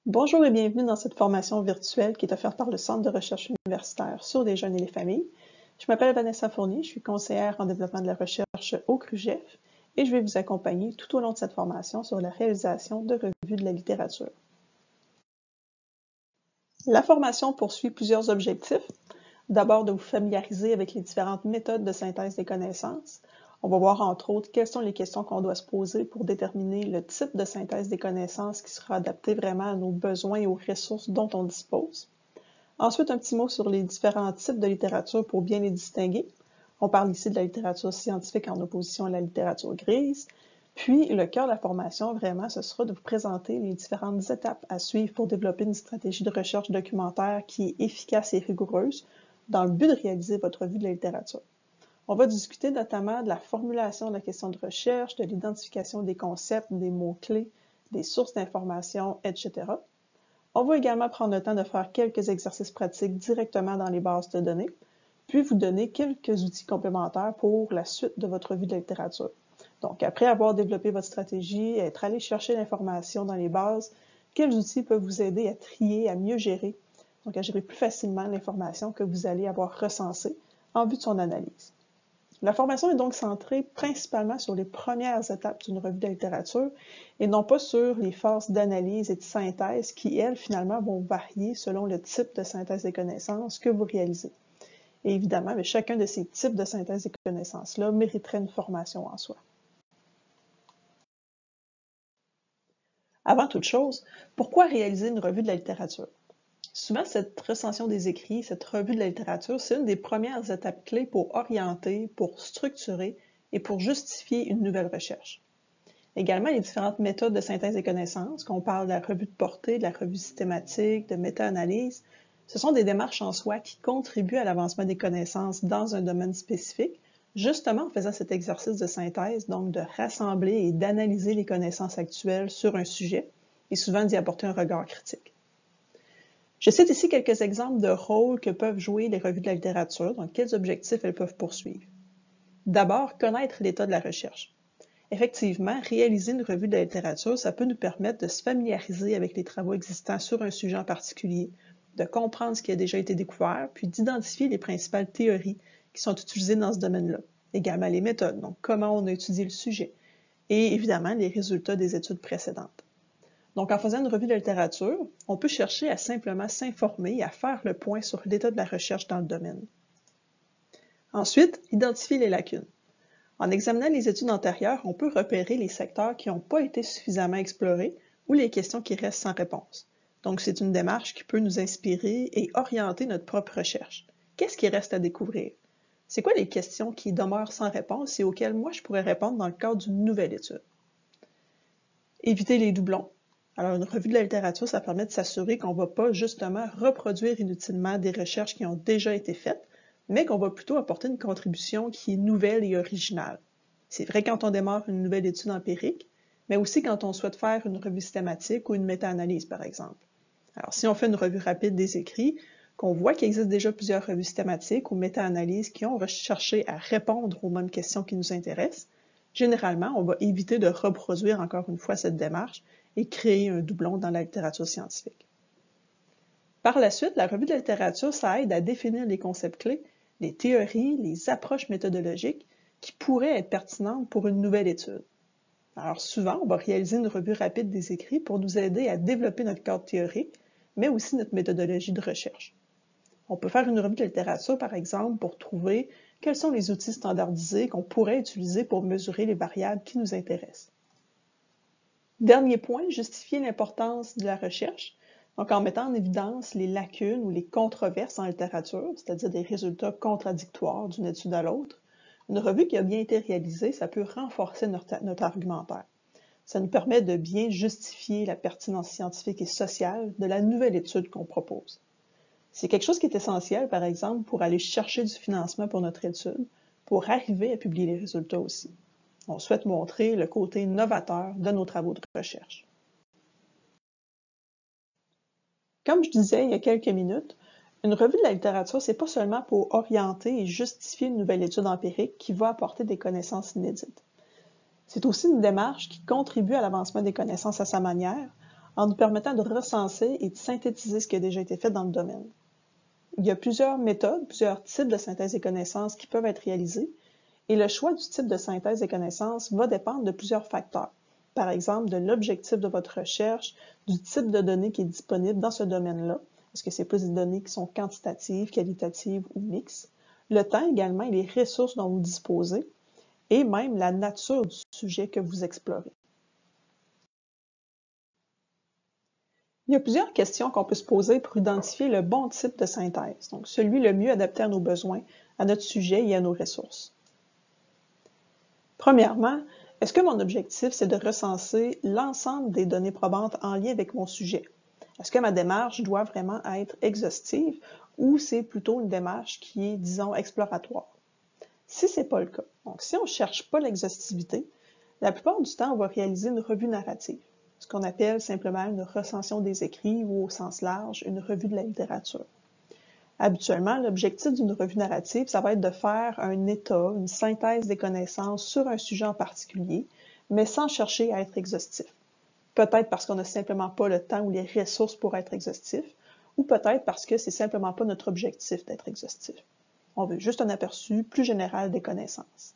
Bonjour et bienvenue dans cette formation virtuelle qui est offerte par le Centre de recherche universitaire sur les jeunes et les familles. Je m'appelle Vanessa Fournier, je suis conseillère en développement de la recherche au CRUGEF et je vais vous accompagner tout au long de cette formation sur la réalisation de revues de la littérature. La formation poursuit plusieurs objectifs. D'abord, de vous familiariser avec les différentes méthodes de synthèse des connaissances. On va voir entre autres quelles sont les questions qu'on doit se poser pour déterminer le type de synthèse des connaissances qui sera adapté vraiment à nos besoins et aux ressources dont on dispose. Ensuite, un petit mot sur les différents types de littérature pour bien les distinguer. On parle ici de la littérature scientifique en opposition à la littérature grise. Puis, le cœur de la formation, vraiment, ce sera de vous présenter les différentes étapes à suivre pour développer une stratégie de recherche documentaire qui est efficace et rigoureuse dans le but de réaliser votre revue de la littérature. On va discuter notamment de la formulation de la question de recherche, de l'identification des concepts, des mots-clés, des sources d'informations, etc. On va également prendre le temps de faire quelques exercices pratiques directement dans les bases de données, puis vous donner quelques outils complémentaires pour la suite de votre revue de la littérature. Donc, après avoir développé votre stratégie, être allé chercher l'information dans les bases, quels outils peuvent vous aider à trier, à mieux gérer, donc à gérer plus facilement l'information que vous allez avoir recensée en vue de son analyse. La formation est donc centrée principalement sur les premières étapes d'une revue de la littérature et non pas sur les phases d'analyse et de synthèse qui, elles, finalement, vont varier selon le type de synthèse des connaissances que vous réalisez. Et évidemment, chacun de ces types de synthèse des connaissances-là mériterait une formation en soi. Avant toute chose, pourquoi réaliser une revue de la littérature? Souvent, cette recension des écrits, cette revue de la littérature, c'est une des premières étapes clés pour orienter, pour structurer et pour justifier une nouvelle recherche. Également, les différentes méthodes de synthèse des connaissances, qu'on parle de la revue de portée, de la revue systématique, de méta-analyse, ce sont des démarches en soi qui contribuent à l'avancement des connaissances dans un domaine spécifique, justement en faisant cet exercice de synthèse, donc de rassembler et d'analyser les connaissances actuelles sur un sujet, et souvent d'y apporter un regard critique. Je cite ici quelques exemples de rôles que peuvent jouer les revues de la littérature, donc quels objectifs elles peuvent poursuivre. D'abord, connaître l'état de la recherche. Effectivement, réaliser une revue de la littérature, ça peut nous permettre de se familiariser avec les travaux existants sur un sujet en particulier, de comprendre ce qui a déjà été découvert, puis d'identifier les principales théories qui sont utilisées dans ce domaine-là. Également les méthodes, donc comment on a étudié le sujet, et évidemment les résultats des études précédentes. Donc, en faisant une revue de littérature, on peut chercher à simplement s'informer et à faire le point sur l'état de la recherche dans le domaine. Ensuite, identifier les lacunes. En examinant les études antérieures, on peut repérer les secteurs qui n'ont pas été suffisamment explorés ou les questions qui restent sans réponse. Donc, c'est une démarche qui peut nous inspirer et orienter notre propre recherche. Qu'est-ce qui reste à découvrir? C'est quoi les questions qui demeurent sans réponse et auxquelles moi je pourrais répondre dans le cadre d'une nouvelle étude? Éviter les doublons. Alors, une revue de la littérature, ça permet de s'assurer qu'on ne va pas justement reproduire inutilement des recherches qui ont déjà été faites, mais qu'on va plutôt apporter une contribution qui est nouvelle et originale. C'est vrai quand on démarre une nouvelle étude empirique, mais aussi quand on souhaite faire une revue systématique ou une méta-analyse, par exemple. Alors, si on fait une revue rapide des écrits, qu'on voit qu'il existe déjà plusieurs revues systématiques ou méta-analyses qui ont recherché à répondre aux mêmes questions qui nous intéressent, généralement, on va éviter de reproduire encore une fois cette démarche et créer un doublon dans la littérature scientifique. Par la suite, la revue de la littérature, ça aide à définir les concepts clés, les théories, les approches méthodologiques qui pourraient être pertinentes pour une nouvelle étude. Alors souvent, on va réaliser une revue rapide des écrits pour nous aider à développer notre cadre théorique, mais aussi notre méthodologie de recherche. On peut faire une revue de littérature, par exemple, pour trouver quels sont les outils standardisés qu'on pourrait utiliser pour mesurer les variables qui nous intéressent. Dernier point, justifier l'importance de la recherche, donc en mettant en évidence les lacunes ou les controverses en littérature, c'est-à-dire des résultats contradictoires d'une étude à l'autre. Une revue qui a bien été réalisée, ça peut renforcer notre argumentaire. Ça nous permet de bien justifier la pertinence scientifique et sociale de la nouvelle étude qu'on propose. C'est quelque chose qui est essentiel, par exemple, pour aller chercher du financement pour notre étude, pour arriver à publier les résultats aussi. On souhaite montrer le côté novateur de nos travaux de recherche. Comme je disais il y a quelques minutes, une revue de la littérature, c'est pas seulement pour orienter et justifier une nouvelle étude empirique qui va apporter des connaissances inédites. C'est aussi une démarche qui contribue à l'avancement des connaissances à sa manière, en nous permettant de recenser et de synthétiser ce qui a déjà été fait dans le domaine. Il y a plusieurs méthodes, plusieurs types de synthèse des connaissances qui peuvent être réalisés, et le choix du type de synthèse des connaissances va dépendre de plusieurs facteurs. Par exemple, de l'objectif de votre recherche, du type de données qui est disponible dans ce domaine-là. Est-ce que c'est plus des données qui sont quantitatives, qualitatives ou mixtes? Le temps également et les ressources dont vous disposez, et même la nature du sujet que vous explorez. Il y a plusieurs questions qu'on peut se poser pour identifier le bon type de synthèse, donc celui le mieux adapté à nos besoins, à notre sujet et à nos ressources. Premièrement, est-ce que mon objectif, c'est de recenser l'ensemble des données probantes en lien avec mon sujet? Est-ce que ma démarche doit vraiment être exhaustive ou c'est plutôt une démarche qui est, disons, exploratoire? Si ce n'est pas le cas, donc si on ne cherche pas l'exhaustivité, la plupart du temps, on va réaliser une revue narrative, ce qu'on appelle simplement une recension des écrits ou au sens large, une revue de la littérature. Habituellement, l'objectif d'une revue narrative, ça va être de faire un état, une synthèse des connaissances sur un sujet en particulier, mais sans chercher à être exhaustif. Peut-être parce qu'on n'a simplement pas le temps ou les ressources pour être exhaustif, ou peut-être parce que c'est simplement pas notre objectif d'être exhaustif. On veut juste un aperçu plus général des connaissances.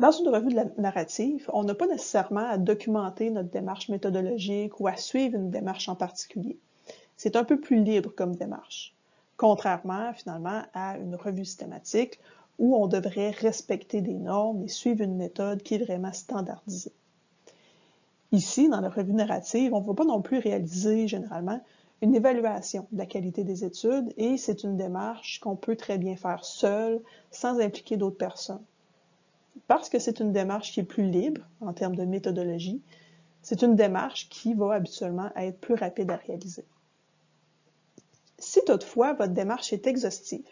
Dans une revue de la narrative, on n'a pas nécessairement à documenter notre démarche méthodologique ou à suivre une démarche en particulier. C'est un peu plus libre comme démarche, contrairement finalement à une revue systématique où on devrait respecter des normes et suivre une méthode qui est vraiment standardisée. Ici, dans la revue narrative, on ne va pas non plus réaliser généralement une évaluation de la qualité des études et c'est une démarche qu'on peut très bien faire seul, sans impliquer d'autres personnes. Parce que c'est une démarche qui est plus libre en termes de méthodologie, c'est une démarche qui va habituellement être plus rapide à réaliser. Si toutefois votre démarche est exhaustive,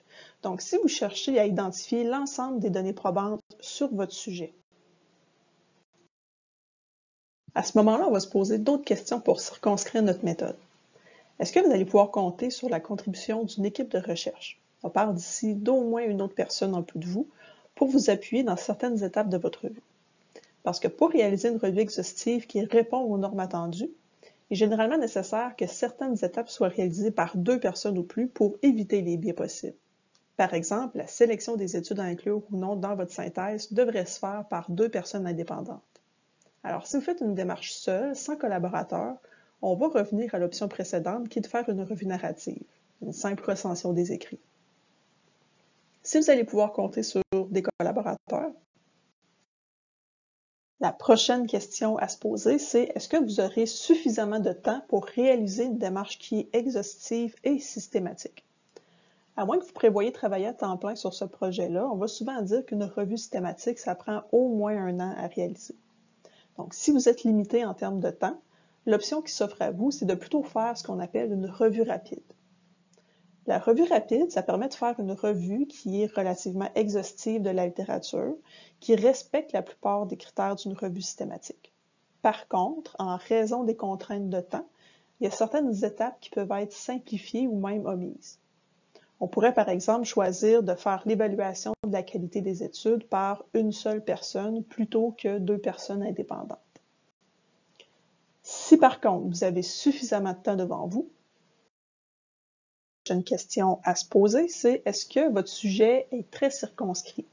donc si vous cherchez à identifier l'ensemble des données probantes sur votre sujet, à ce moment-là, on va se poser d'autres questions pour circonscrire notre méthode. Est-ce que vous allez pouvoir compter sur la contribution d'une équipe de recherche? On parle d'ici d'au moins une autre personne en plus de vous pour vous appuyer dans certaines étapes de votre revue. Parce que pour réaliser une revue exhaustive qui répond aux normes attendues, il est généralement nécessaire que certaines étapes soient réalisées par 2 personnes ou plus pour éviter les biais possibles. Par exemple, la sélection des études à inclure ou non dans votre synthèse devrait se faire par 2 personnes indépendantes. Alors, si vous faites une démarche seule, sans collaborateur, on va revenir à l'option précédente qui est de faire une revue narrative, une simple recension des écrits. Si vous allez pouvoir compter sur des collaborateurs, la prochaine question à se poser, c'est est-ce que vous aurez suffisamment de temps pour réaliser une démarche qui est exhaustive et systématique? À moins que vous prévoyiez travailler à temps plein sur ce projet-là, on va souvent dire qu'une revue systématique, ça prend au moins 1 an à réaliser. Donc, si vous êtes limité en termes de temps, l'option qui s'offre à vous, c'est de plutôt faire ce qu'on appelle une revue rapide. La revue rapide, ça permet de faire une revue qui est relativement exhaustive de la littérature, qui respecte la plupart des critères d'une revue systématique. Par contre, en raison des contraintes de temps, il y a certaines étapes qui peuvent être simplifiées ou même omises. On pourrait par exemple choisir de faire l'évaluation de la qualité des études par une seule personne plutôt que 2 personnes indépendantes. Si par contre vous avez suffisamment de temps devant vous, une question à se poser, c'est est-ce que votre sujet est très circonscrit?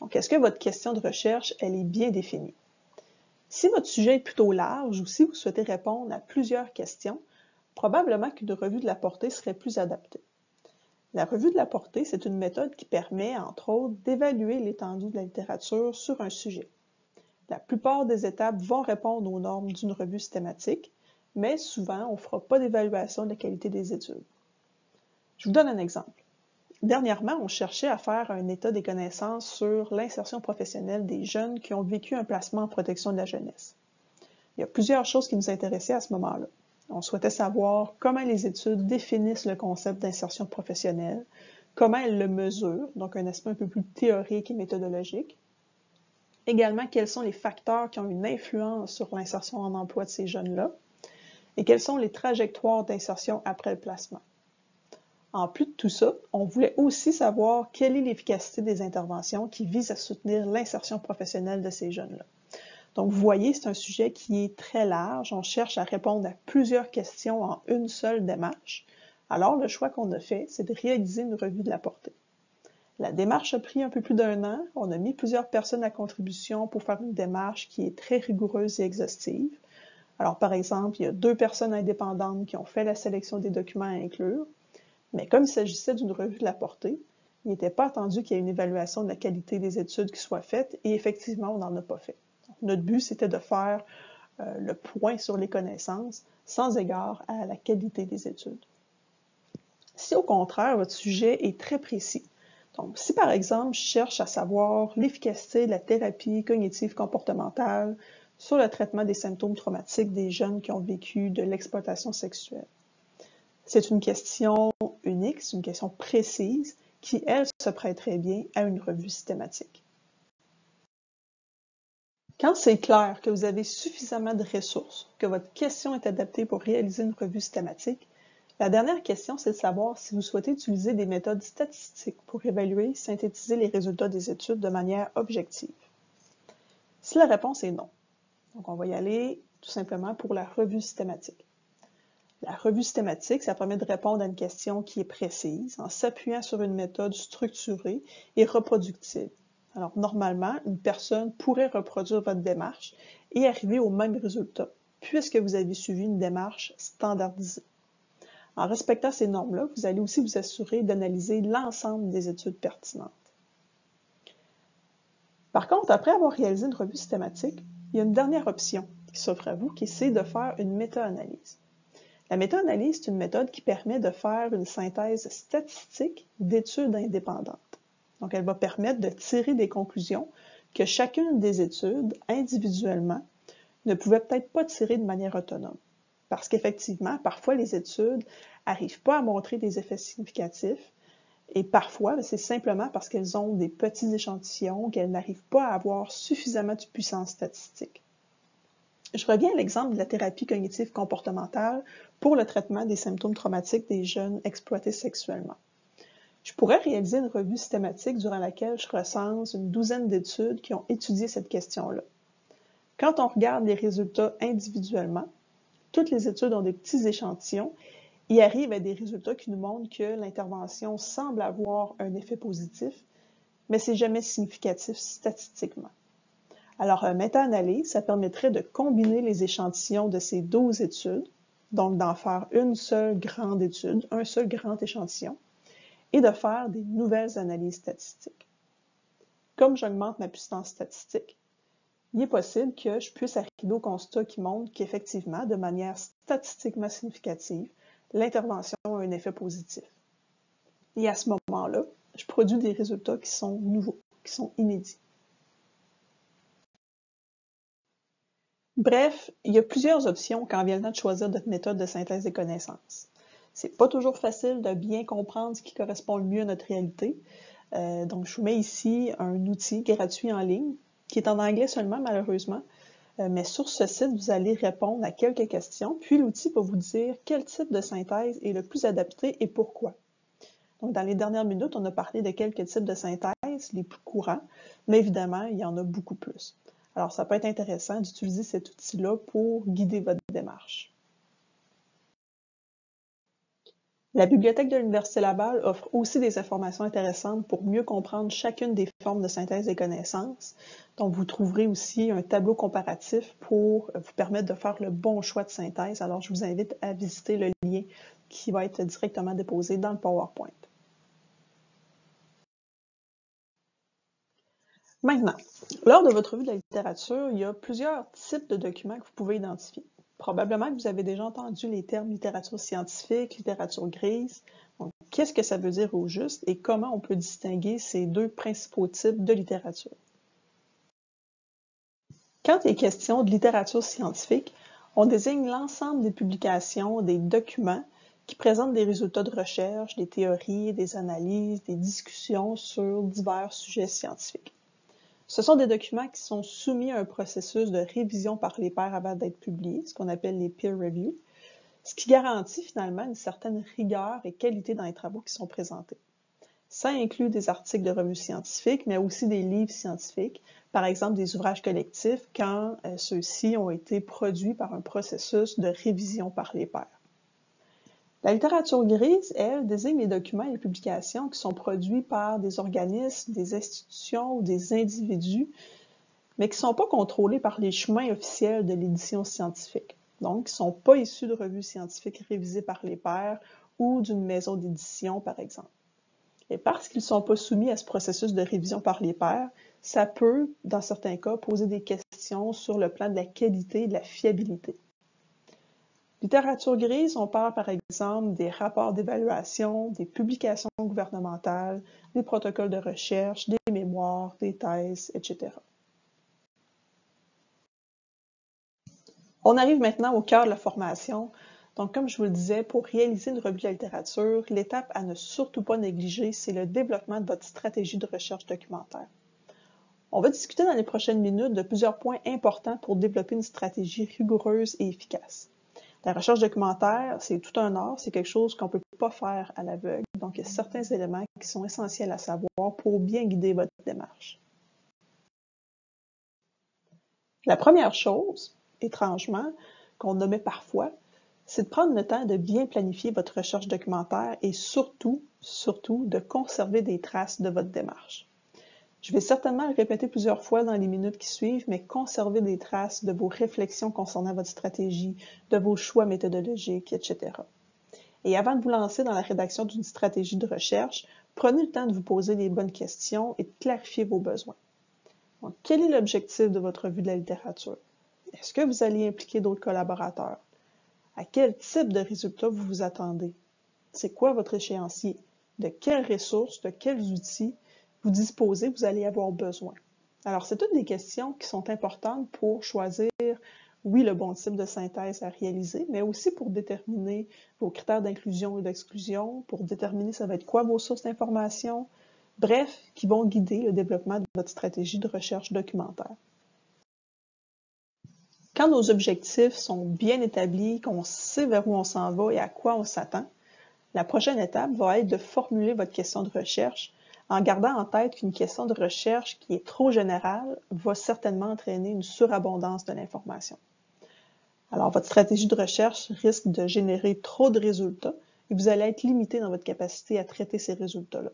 Donc, est-ce que votre question de recherche, elle est bien définie? Si votre sujet est plutôt large ou si vous souhaitez répondre à plusieurs questions, probablement qu'une revue de la portée serait plus adaptée. La revue de la portée, c'est une méthode qui permet, entre autres, d'évaluer l'étendue de la littérature sur un sujet. La plupart des étapes vont répondre aux normes d'une revue systématique, mais souvent, on ne fera pas d'évaluation de la qualité des études. Je vous donne un exemple. Dernièrement, on cherchait à faire un état des connaissances sur l'insertion professionnelle des jeunes qui ont vécu un placement en protection de la jeunesse. Il y a plusieurs choses qui nous intéressaient à ce moment-là. On souhaitait savoir comment les études définissent le concept d'insertion professionnelle, comment elles le mesurent, donc un aspect un peu plus théorique et méthodologique. Également, quels sont les facteurs qui ont une influence sur l'insertion en emploi de ces jeunes-là, et quelles sont les trajectoires d'insertion après le placement. En plus de tout ça, on voulait aussi savoir quelle est l'efficacité des interventions qui visent à soutenir l'insertion professionnelle de ces jeunes-là. Donc, vous voyez, c'est un sujet qui est très large. On cherche à répondre à plusieurs questions en une seule démarche. Alors, le choix qu'on a fait, c'est de réaliser une revue de la portée. La démarche a pris un peu plus d'1 an. On a mis plusieurs personnes à contribution pour faire une démarche qui est très rigoureuse et exhaustive. Alors, par exemple, il y a 2 personnes indépendantes qui ont fait la sélection des documents à inclure, mais comme il s'agissait d'une revue de la portée, il n'était pas attendu qu'il y ait une évaluation de la qualité des études qui soit faite, et effectivement, on n'en a pas fait. Donc, notre but, c'était de faire le point sur les connaissances, sans égard à la qualité des études. Si au contraire, votre sujet est très précis, donc si par exemple, je cherche à savoir l'efficacité de la thérapie cognitive comportementale sur le traitement des symptômes traumatiques des jeunes qui ont vécu de l'exploitation sexuelle. C'est une question unique, c'est une question précise qui, elle, se prête très bien à une revue systématique. Quand c'est clair que vous avez suffisamment de ressources, que votre question est adaptée pour réaliser une revue systématique, la dernière question, c'est de savoir si vous souhaitez utiliser des méthodes statistiques pour évaluer et synthétiser les résultats des études de manière objective. Si la réponse est non, donc on va y aller tout simplement pour la revue systématique. La revue systématique, ça permet de répondre à une question qui est précise en s'appuyant sur une méthode structurée et reproductible. Alors, normalement, une personne pourrait reproduire votre démarche et arriver au même résultat, puisque vous avez suivi une démarche standardisée. En respectant ces normes-là, vous allez aussi vous assurer d'analyser l'ensemble des études pertinentes. Par contre, après avoir réalisé une revue systématique, il y a une dernière option qui s'offre à vous, qui est de faire une méta-analyse. La méta-analyse, c'est une méthode qui permet de faire une synthèse statistique d'études indépendantes. Donc, elle va permettre de tirer des conclusions que chacune des études, individuellement, ne pouvait peut-être pas tirer de manière autonome. Parce qu'effectivement, parfois, les études n'arrivent pas à montrer des effets significatifs, et parfois, c'est simplement parce qu'elles ont des petits échantillons, qu'elles n'arrivent pas à avoir suffisamment de puissance statistique. Je reviens à l'exemple de la thérapie cognitive comportementale pour le traitement des symptômes traumatiques des jeunes exploités sexuellement. Je pourrais réaliser une revue systématique durant laquelle je recense une douzaine d'études qui ont étudié cette question-là. Quand on regarde les résultats individuellement, toutes les études ont des petits échantillons et arrivent à des résultats qui nous montrent que l'intervention semble avoir un effet positif, mais c'est jamais significatif statistiquement. Alors, un méta-analyse, ça permettrait de combiner les échantillons de ces 12 études, donc d'en faire une seule grande étude, un seul grand échantillon, et de faire des nouvelles analyses statistiques. Comme j'augmente ma puissance statistique, il est possible que je puisse arriver au constat qui montre qu'effectivement, de manière statistiquement significative, l'intervention a un effet positif. Et à ce moment-là, je produis des résultats qui sont nouveaux, qui sont inédits. Bref, il y a plusieurs options quand vient le temps de choisir notre méthode de synthèse des connaissances. C'est pas toujours facile de bien comprendre ce qui correspond le mieux à notre réalité. Donc, je vous mets ici un outil gratuit en ligne, qui est en anglais seulement, malheureusement. Mais sur ce site, vous allez répondre à quelques questions, puis l'outil va vous dire quel type de synthèse est le plus adapté et pourquoi. Donc, dans les dernières minutes, on a parlé de quelques types de synthèses, les plus courants, mais évidemment, il y en a beaucoup plus. Alors, ça peut être intéressant d'utiliser cet outil-là pour guider votre démarche. La Bibliothèque de l'Université Laval offre aussi des informations intéressantes pour mieux comprendre chacune des formes de synthèse des connaissances. Donc, vous trouverez aussi un tableau comparatif pour vous permettre de faire le bon choix de synthèse. Alors, je vous invite à visiter le lien qui va être directement déposé dans le PowerPoint. Maintenant, lors de votre revue de la littérature, il y a plusieurs types de documents que vous pouvez identifier. Probablement que vous avez déjà entendu les termes littérature scientifique, littérature grise. Qu'est-ce que ça veut dire au juste et comment on peut distinguer ces deux principaux types de littérature? Quand il est question de littérature scientifique, on désigne l'ensemble des publications, des documents qui présentent des résultats de recherche, des théories, des analyses, des discussions sur divers sujets scientifiques. Ce sont des documents qui sont soumis à un processus de révision par les pairs avant d'être publiés, ce qu'on appelle les peer reviews, ce qui garantit finalement une certaine rigueur et qualité dans les travaux qui sont présentés. Ça inclut des articles de revues scientifiques, mais aussi des livres scientifiques, par exemple des ouvrages collectifs quand ceux-ci ont été produits par un processus de révision par les pairs. La littérature grise, elle, désigne les documents et les publications qui sont produits par des organismes, des institutions ou des individus, mais qui ne sont pas contrôlés par les chemins officiels de l'édition scientifique. Donc, qui ne sont pas issus de revues scientifiques révisées par les pairs ou d'une maison d'édition, par exemple. Et parce qu'ils ne sont pas soumis à ce processus de révision par les pairs, ça peut, dans certains cas, poser des questions sur le plan de la qualité et de la fiabilité. Littérature grise, on parle par exemple des rapports d'évaluation, des publications gouvernementales, des protocoles de recherche, des mémoires, des thèses, etc. On arrive maintenant au cœur de la formation. Donc, comme je vous le disais, pour réaliser une revue de la littérature, l'étape à ne surtout pas négliger, c'est le développement de votre stratégie de recherche documentaire. On va discuter dans les prochaines minutes de plusieurs points importants pour développer une stratégie rigoureuse et efficace. La recherche documentaire, c'est tout un art, c'est quelque chose qu'on ne peut pas faire à l'aveugle. Donc, il y a certains éléments qui sont essentiels à savoir pour bien guider votre démarche. La première chose, étrangement, qu'on nommait parfois, c'est de prendre le temps de bien planifier votre recherche documentaire et surtout, de conserver des traces de votre démarche. Je vais certainement le répéter plusieurs fois dans les minutes qui suivent, mais conserver des traces de vos réflexions concernant votre stratégie, de vos choix méthodologiques, etc. Et avant de vous lancer dans la rédaction d'une stratégie de recherche, prenez le temps de vous poser les bonnes questions et de clarifier vos besoins. Donc, quel est l'objectif de votre revue de la littérature? Est-ce que vous allez impliquer d'autres collaborateurs? À quel type de résultats vous vous attendez? C'est quoi votre échéancier? De quelles ressources, de quels outils vous disposez, vous allez avoir besoin? Alors, c'est toutes des questions qui sont importantes pour choisir, oui, le bon type de synthèse à réaliser, mais aussi pour déterminer vos critères d'inclusion et d'exclusion, pour déterminer ça va être quoi vos sources d'information, bref, qui vont guider le développement de votre stratégie de recherche documentaire. Quand nos objectifs sont bien établis, qu'on sait vers où on s'en va et à quoi on s'attend, la prochaine étape va être de formuler votre question de recherche en gardant en tête qu'une question de recherche qui est trop générale va certainement entraîner une surabondance de l'information. Alors, votre stratégie de recherche risque de générer trop de résultats et vous allez être limité dans votre capacité à traiter ces résultats-là.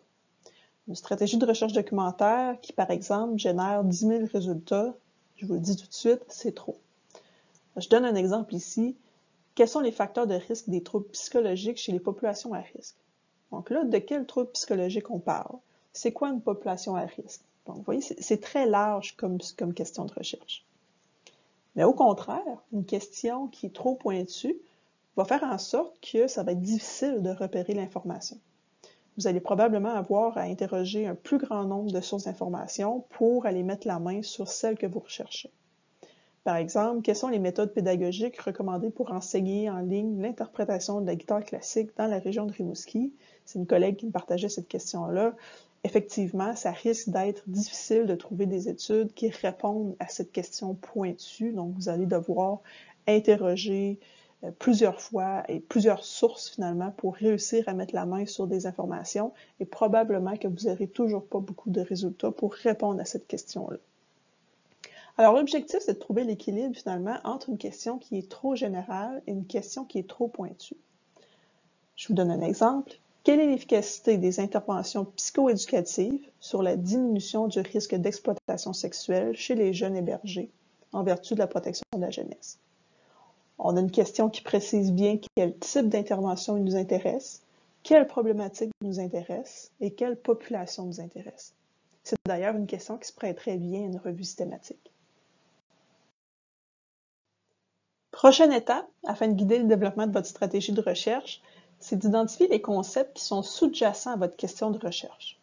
Une stratégie de recherche documentaire qui, par exemple, génère 10 000 résultats, je vous le dis tout de suite, c'est trop. Je donne un exemple ici. Quels sont les facteurs de risque des troubles psychologiques chez les populations à risque? Donc là, de quels troubles psychologiques on parle? C'est quoi une population à risque? Donc, vous voyez, c'est très large comme question de recherche. Mais au contraire, une question qui est trop pointue va faire en sorte que ça va être difficile de repérer l'information. Vous allez probablement avoir à interroger un plus grand nombre de sources d'informations pour aller mettre la main sur celles que vous recherchez. Par exemple, quelles sont les méthodes pédagogiques recommandées pour enseigner en ligne l'interprétation de la guitare classique dans la région de Rimouski? C'est une collègue qui me partageait cette question-là. Effectivement, ça risque d'être difficile de trouver des études qui répondent à cette question pointue. Donc, vous allez devoir interroger plusieurs fois et plusieurs sources finalement pour réussir à mettre la main sur des informations et probablement que vous n'aurez toujours pas beaucoup de résultats pour répondre à cette question-là. Alors, l'objectif, c'est de trouver l'équilibre, finalement, entre une question qui est trop générale et une question qui est trop pointue. Je vous donne un exemple. Quelle est l'efficacité des interventions psychoéducatives sur la diminution du risque d'exploitation sexuelle chez les jeunes hébergés en vertu de la protection de la jeunesse? On a une question qui précise bien quel type d'intervention nous intéresse, quelle problématique nous intéresse et quelle population nous intéresse. C'est d'ailleurs une question qui se prêterait bien à une revue systématique. Prochaine étape, afin de guider le développement de votre stratégie de recherche, c'est d'identifier les concepts qui sont sous-jacents à votre question de recherche.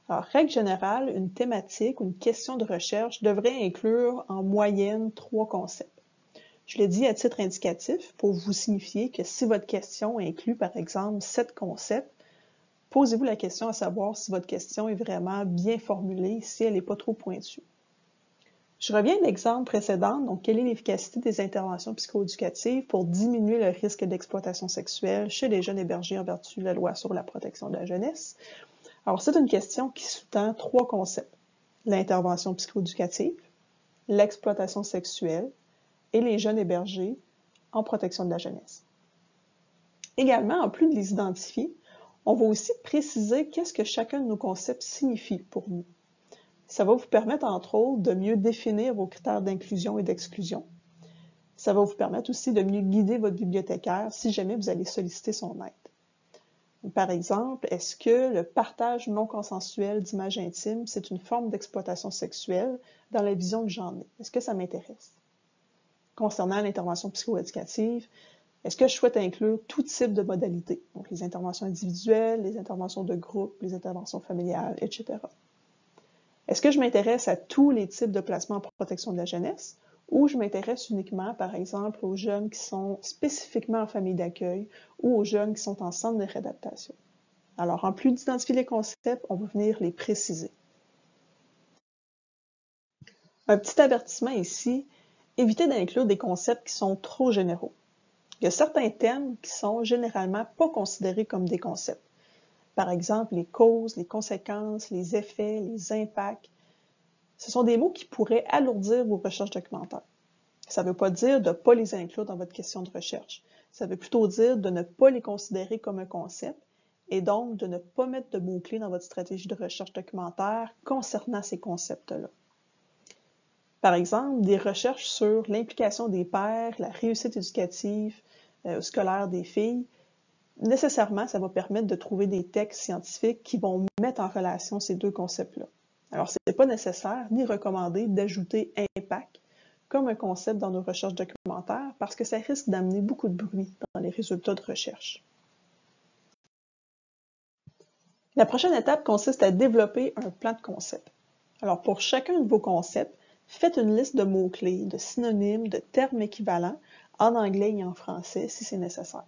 Alors, règle générale, une thématique ou une question de recherche devrait inclure en moyenne 3 concepts. Je l'ai dit à titre indicatif pour vous signifier que si votre question inclut, par exemple, 7 concepts, posez-vous la question à savoir si votre question est vraiment bien formulée, si elle n'est pas trop pointue. Je reviens à l'exemple précédent, donc quelle est l'efficacité des interventions psychoéducatives pour diminuer le risque d'exploitation sexuelle chez les jeunes hébergés en vertu de la loi sur la protection de la jeunesse? Alors, c'est une question qui sous-tend 3 concepts: l'intervention psychoéducative, l'exploitation sexuelle et les jeunes hébergés en protection de la jeunesse. Également, en plus de les identifier, on va aussi préciser qu'est-ce que chacun de nos concepts signifie pour nous. Ça va vous permettre, entre autres, de mieux définir vos critères d'inclusion et d'exclusion. Ça va vous permettre aussi de mieux guider votre bibliothécaire si jamais vous allez solliciter son aide. Par exemple, est-ce que le partage non consensuel d'images intimes, c'est une forme d'exploitation sexuelle dans la vision que j'en ai? Est-ce que ça m'intéresse? Concernant l'intervention psychoéducative, est-ce que je souhaite inclure tout type de modalités? Donc, les interventions individuelles, les interventions de groupe, les interventions familiales, etc. Est-ce que je m'intéresse à tous les types de placements en protection de la jeunesse ou je m'intéresse uniquement, par exemple, aux jeunes qui sont spécifiquement en famille d'accueil ou aux jeunes qui sont en centre de réadaptation? Alors, en plus d'identifier les concepts, on va venir les préciser. Un petit avertissement ici, évitez d'inclure des concepts qui sont trop généraux. Il y a certains termes qui sont généralement pas considérés comme des concepts. Par exemple, les causes, les conséquences, les effets, les impacts. Ce sont des mots qui pourraient alourdir vos recherches documentaires. Ça ne veut pas dire de ne pas les inclure dans votre question de recherche. Ça veut plutôt dire de ne pas les considérer comme un concept et donc de ne pas mettre de mots-clés dans votre stratégie de recherche documentaire concernant ces concepts-là. Par exemple, des recherches sur l'implication des pères, la réussite éducative, scolaire des filles, nécessairement, ça va permettre de trouver des textes scientifiques qui vont mettre en relation ces deux concepts-là. Alors, ce n'est pas nécessaire ni recommandé d'ajouter impact comme un concept dans nos recherches documentaires parce que ça risque d'amener beaucoup de bruit dans les résultats de recherche. La prochaine étape consiste à développer un plan de concept. Alors, pour chacun de vos concepts, faites une liste de mots-clés, de synonymes, de termes équivalents en anglais et en français si c'est nécessaire.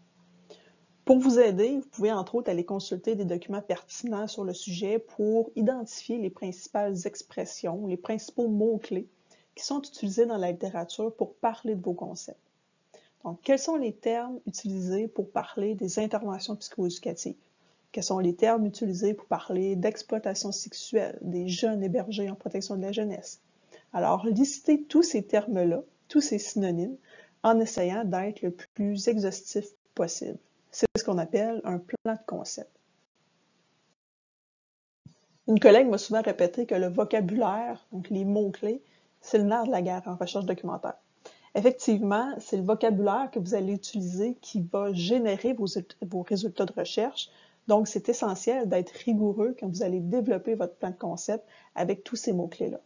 Pour vous aider, vous pouvez entre autres aller consulter des documents pertinents sur le sujet pour identifier les principales expressions, les principaux mots-clés qui sont utilisés dans la littérature pour parler de vos concepts. Donc, quels sont les termes utilisés pour parler des interventions psychoéducatives? Quels sont les termes utilisés pour parler d'exploitation sexuelle, des jeunes hébergés en protection de la jeunesse? Alors, listez tous ces termes-là, tous ces synonymes, en essayant d'être le plus exhaustif possible. C'est ce qu'on appelle un plan de concept. Une collègue m'a souvent répété que le vocabulaire, donc les mots-clés, c'est le nerf de la guerre en recherche documentaire. Effectivement, c'est le vocabulaire que vous allez utiliser qui va générer vos résultats de recherche. Donc, c'est essentiel d'être rigoureux quand vous allez développer votre plan de concept avec tous ces mots-clés-là.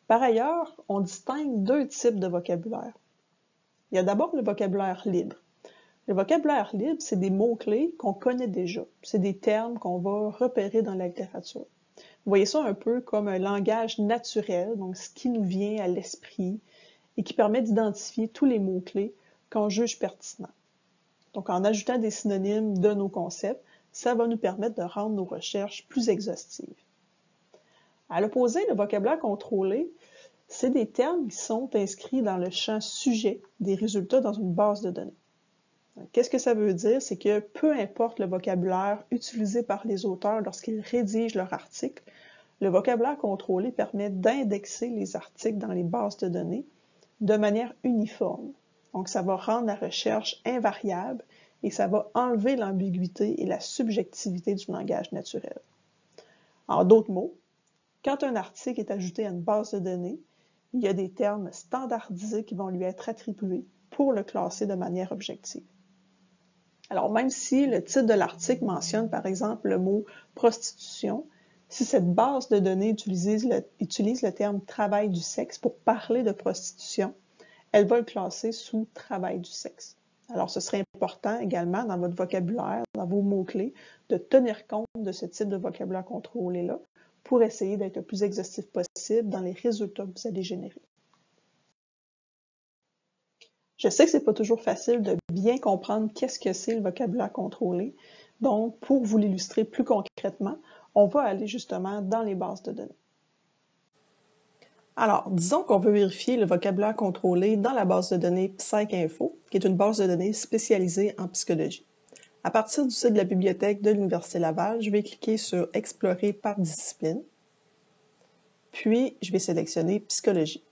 Par ailleurs, on distingue 2 types de vocabulaire. Il y a d'abord le vocabulaire libre. Le vocabulaire libre, c'est des mots-clés qu'on connaît déjà. C'est des termes qu'on va repérer dans la littérature. Vous voyez ça un peu comme un langage naturel, donc ce qui nous vient à l'esprit et qui permet d'identifier tous les mots-clés qu'on juge pertinents. Donc, en ajoutant des synonymes de nos concepts, ça va nous permettre de rendre nos recherches plus exhaustives. À l'opposé, le vocabulaire contrôlé, c'est des termes qui sont inscrits dans le champ sujet des résultats dans une base de données. Qu'est-ce que ça veut dire? C'est que peu importe le vocabulaire utilisé par les auteurs lorsqu'ils rédigent leur article, le vocabulaire contrôlé permet d'indexer les articles dans les bases de données de manière uniforme. Donc, ça va rendre la recherche invariable et ça va enlever l'ambiguïté et la subjectivité du langage naturel. En d'autres mots, quand un article est ajouté à une base de données, il y a des termes standardisés qui vont lui être attribués pour le classer de manière objective. Alors, même si le titre de l'article mentionne, par exemple, le mot « prostitution », si cette base de données utilise le terme « travail du sexe » pour parler de prostitution, elle va le classer sous « travail du sexe ». Alors, ce serait important également dans votre vocabulaire, dans vos mots-clés, de tenir compte de ce type de vocabulaire contrôlé-là pour essayer d'être le plus exhaustif possible dans les résultats que vous allez générer. Je sais que c'est pas toujours facile de bien comprendre qu'est-ce que c'est le vocabulaire contrôlé. Donc, pour vous l'illustrer plus concrètement, on va aller justement dans les bases de données. Alors, disons qu'on veut vérifier le vocabulaire contrôlé dans la base de données PsycInfo, qui est une base de données spécialisée en psychologie. À partir du site de la bibliothèque de l'Université Laval, je vais cliquer sur « Explorer par discipline », puis je vais sélectionner « Psychologie ».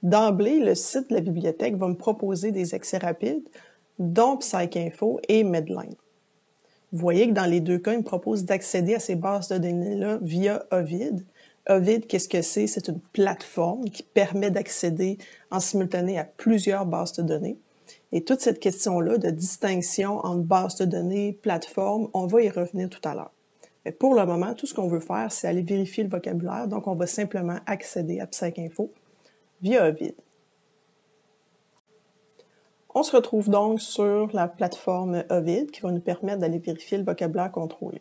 D'emblée, le site de la bibliothèque va me proposer des accès rapides, dont PsycInfo et Medline. Vous voyez que dans les deux cas, il me propose d'accéder à ces bases de données-là via Ovid. Ovid, qu'est-ce que c'est? C'est une plateforme qui permet d'accéder en simultané à plusieurs bases de données. Et toute cette question-là de distinction entre base de données, plateforme, on va y revenir tout à l'heure. Mais pour le moment, tout ce qu'on veut faire, c'est aller vérifier le vocabulaire. Donc, on va simplement accéder à PsycInfo via Ovid. On se retrouve donc sur la plateforme Ovid qui va nous permettre d'aller vérifier le vocabulaire contrôlé.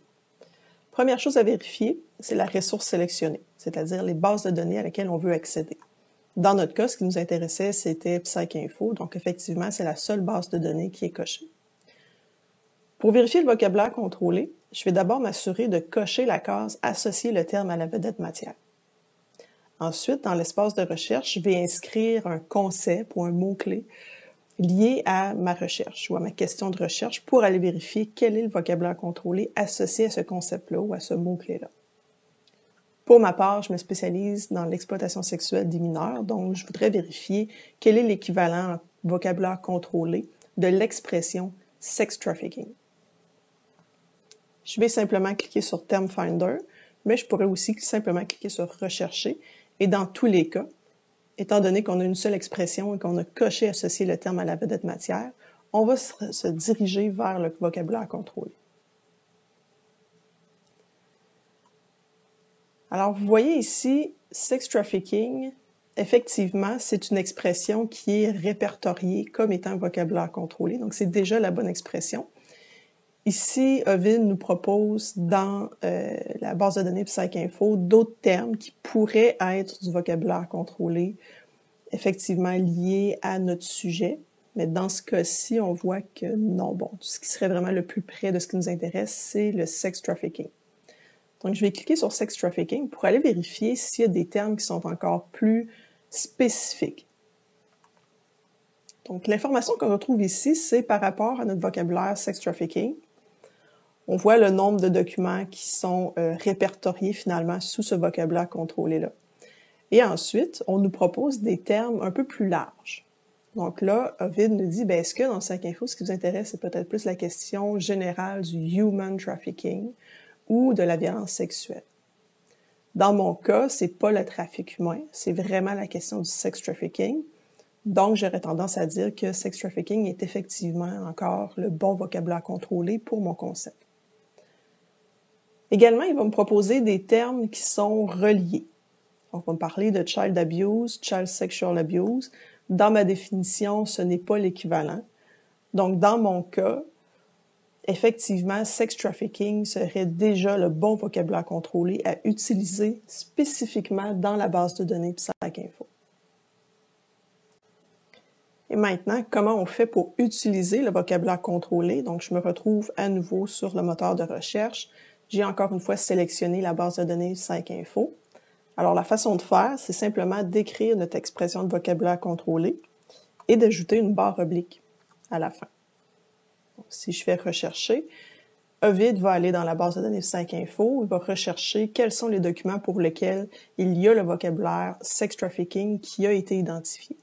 Première chose à vérifier, c'est la ressource sélectionnée, c'est-à-dire les bases de données à laquelle on veut accéder. Dans notre cas, ce qui nous intéressait, c'était PsycInfo, donc effectivement, c'est la seule base de données qui est cochée. Pour vérifier le vocabulaire contrôlé, je vais d'abord m'assurer de cocher la case « Associer le terme à la vedette matière ». Ensuite, dans l'espace de recherche, je vais inscrire un concept ou un mot-clé lié à ma recherche ou à ma question de recherche pour aller vérifier quel est le vocabulaire contrôlé associé à ce concept-là ou à ce mot-clé-là. Pour ma part, je me spécialise dans l'exploitation sexuelle des mineurs, donc je voudrais vérifier quel est l'équivalent vocabulaire contrôlé de l'expression « sex trafficking ». Je vais simplement cliquer sur « Term Finder », mais je pourrais aussi simplement cliquer sur « Rechercher » et dans tous les cas, étant donné qu'on a une seule expression et qu'on a coché associé le terme à la vedette matière, on va se diriger vers le vocabulaire contrôlé. Alors, vous voyez ici, sex trafficking, effectivement, c'est une expression qui est répertoriée comme étant un vocabulaire contrôlé, donc c'est déjà la bonne expression. Ici, Ovid nous propose dans la base de données PsycInfo d'autres termes qui pourraient être du vocabulaire contrôlé, effectivement liés à notre sujet. Mais dans ce cas-ci, on voit que non. Bon, ce qui serait vraiment le plus près de ce qui nous intéresse, c'est le sex trafficking. Donc, je vais cliquer sur sex trafficking pour aller vérifier s'il y a des termes qui sont encore plus spécifiques. Donc, l'information qu'on retrouve ici, c'est par rapport à notre vocabulaire sex trafficking. On voit le nombre de documents qui sont répertoriés finalement sous ce vocabulaire contrôlé-là. Et ensuite, on nous propose des termes un peu plus larges. Donc là, Ovid nous dit, est-ce que dans PsycInfo, ce qui vous intéresse, c'est peut-être plus la question générale du human trafficking ou de la violence sexuelle? Dans mon cas, c'est pas le trafic humain, c'est vraiment la question du sex trafficking. Donc, j'aurais tendance à dire que sex trafficking est effectivement encore le bon vocabulaire contrôlé pour mon concept. Également, il va me proposer des termes qui sont reliés. On va me parler de child abuse, child sexual abuse. Dans ma définition, ce n'est pas l'équivalent. Donc, dans mon cas, effectivement, sex trafficking serait déjà le bon vocabulaire contrôlé à utiliser spécifiquement dans la base de données PsycInfo. Et maintenant, comment on fait pour utiliser le vocabulaire contrôlé? Donc, je me retrouve à nouveau sur le moteur de recherche. J'ai encore une fois sélectionné la base de données PsycInfo. Alors, la façon de faire, c'est simplement d'écrire notre expression de vocabulaire contrôlé et d'ajouter une barre oblique à la fin. Donc, si je fais rechercher, Ovid va aller dans la base de données PsycInfo, il va rechercher quels sont les documents pour lesquels il y a le vocabulaire sex trafficking qui a été identifié.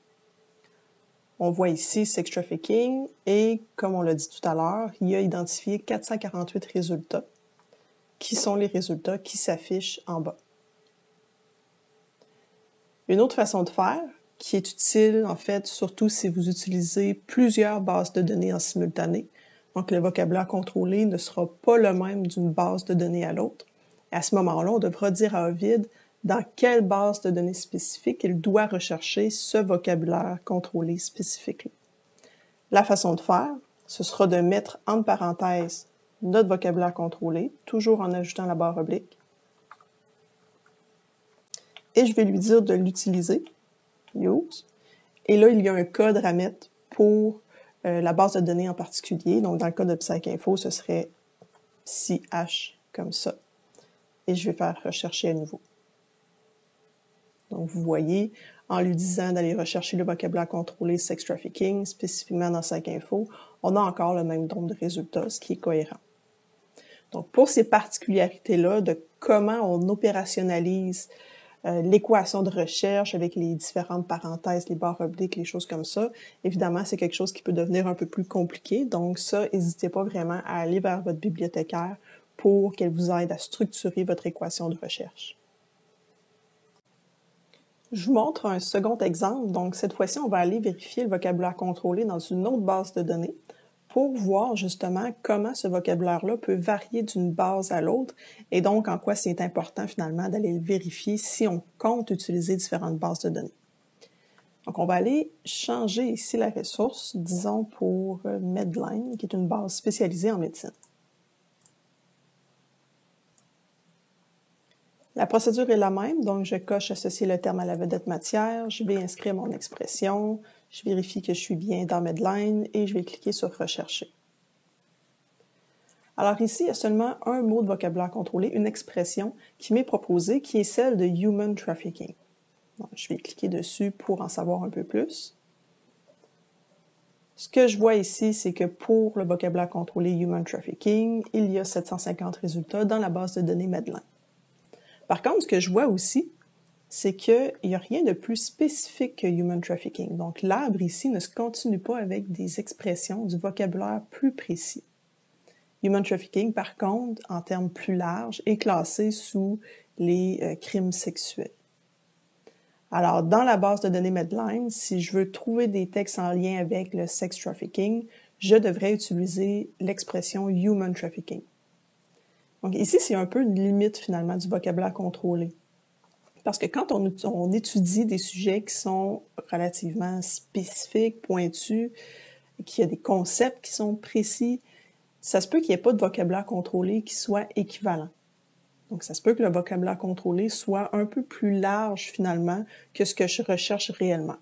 On voit ici sex trafficking et, comme on l'a dit tout à l'heure, il a identifié 448 résultats qui sont les résultats qui s'affichent en bas. Une autre façon de faire, qui est utile en fait, surtout si vous utilisez plusieurs bases de données en simultané, donc le vocabulaire contrôlé ne sera pas le même d'une base de données à l'autre. À ce moment-là, on devra dire à Ovid dans quelle base de données spécifique il doit rechercher ce vocabulaire contrôlé spécifique. La façon de faire, ce sera de mettre entre parenthèses notre vocabulaire contrôlé, toujours en ajoutant la barre oblique. Et je vais lui dire de l'utiliser, use. Et là, il y a un code à mettre pour la base de données en particulier. Donc, dans le cas de PsycInfo, ce serait CH comme ça. Et je vais faire rechercher à nouveau. Donc, vous voyez, en lui disant d'aller rechercher le vocabulaire contrôlé sex trafficking, spécifiquement dans PsycInfo, on a encore le même nombre de résultats, ce qui est cohérent. Donc, pour ces particularités-là de comment on opérationnalise l'équation de recherche avec les différentes parenthèses, les barres obliques, les choses comme ça, évidemment, c'est quelque chose qui peut devenir un peu plus compliqué. Donc ça, n'hésitez pas vraiment à aller vers votre bibliothécaire pour qu'elle vous aide à structurer votre équation de recherche. Je vous montre un second exemple. Donc cette fois-ci, on va aller vérifier le vocabulaire contrôlé dans une autre base de données pour voir justement comment ce vocabulaire-là peut varier d'une base à l'autre et donc en quoi c'est important finalement d'aller le vérifier si on compte utiliser différentes bases de données. Donc on va aller changer ici la ressource, disons pour Medline, qui est une base spécialisée en médecine. La procédure est la même, donc je coche associer le terme à la vedette matière, je vais inscrire mon expression, je vérifie que je suis bien dans Medline et je vais cliquer sur Rechercher. Alors ici, il y a seulement un mot de vocabulaire contrôlé, une expression qui m'est proposée, qui est celle de Human Trafficking. Donc, je vais cliquer dessus pour en savoir un peu plus. Ce que je vois ici, c'est que pour le vocabulaire contrôlé Human Trafficking, il y a 750 résultats dans la base de données Medline. Par contre, ce que je vois aussi, c'est qu'il n'y a rien de plus spécifique que Human Trafficking. Donc, l'arbre ici ne se continue pas avec des expressions, du vocabulaire plus précis. Human Trafficking, par contre, en termes plus larges, est classé sous les crimes sexuels. Alors, dans la base de données Medline, si je veux trouver des textes en lien avec le sex trafficking, je devrais utiliser l'expression Human Trafficking. Donc ici, c'est un peu une limite finalement du vocabulaire contrôlé. Parce que quand on étudie des sujets qui sont relativement spécifiques, pointus, qu'il y a des concepts qui sont précis, ça se peut qu'il n'y ait pas de vocabulaire contrôlé qui soit équivalent. Donc ça se peut que le vocabulaire contrôlé soit un peu plus large finalement que ce que je recherche réellement.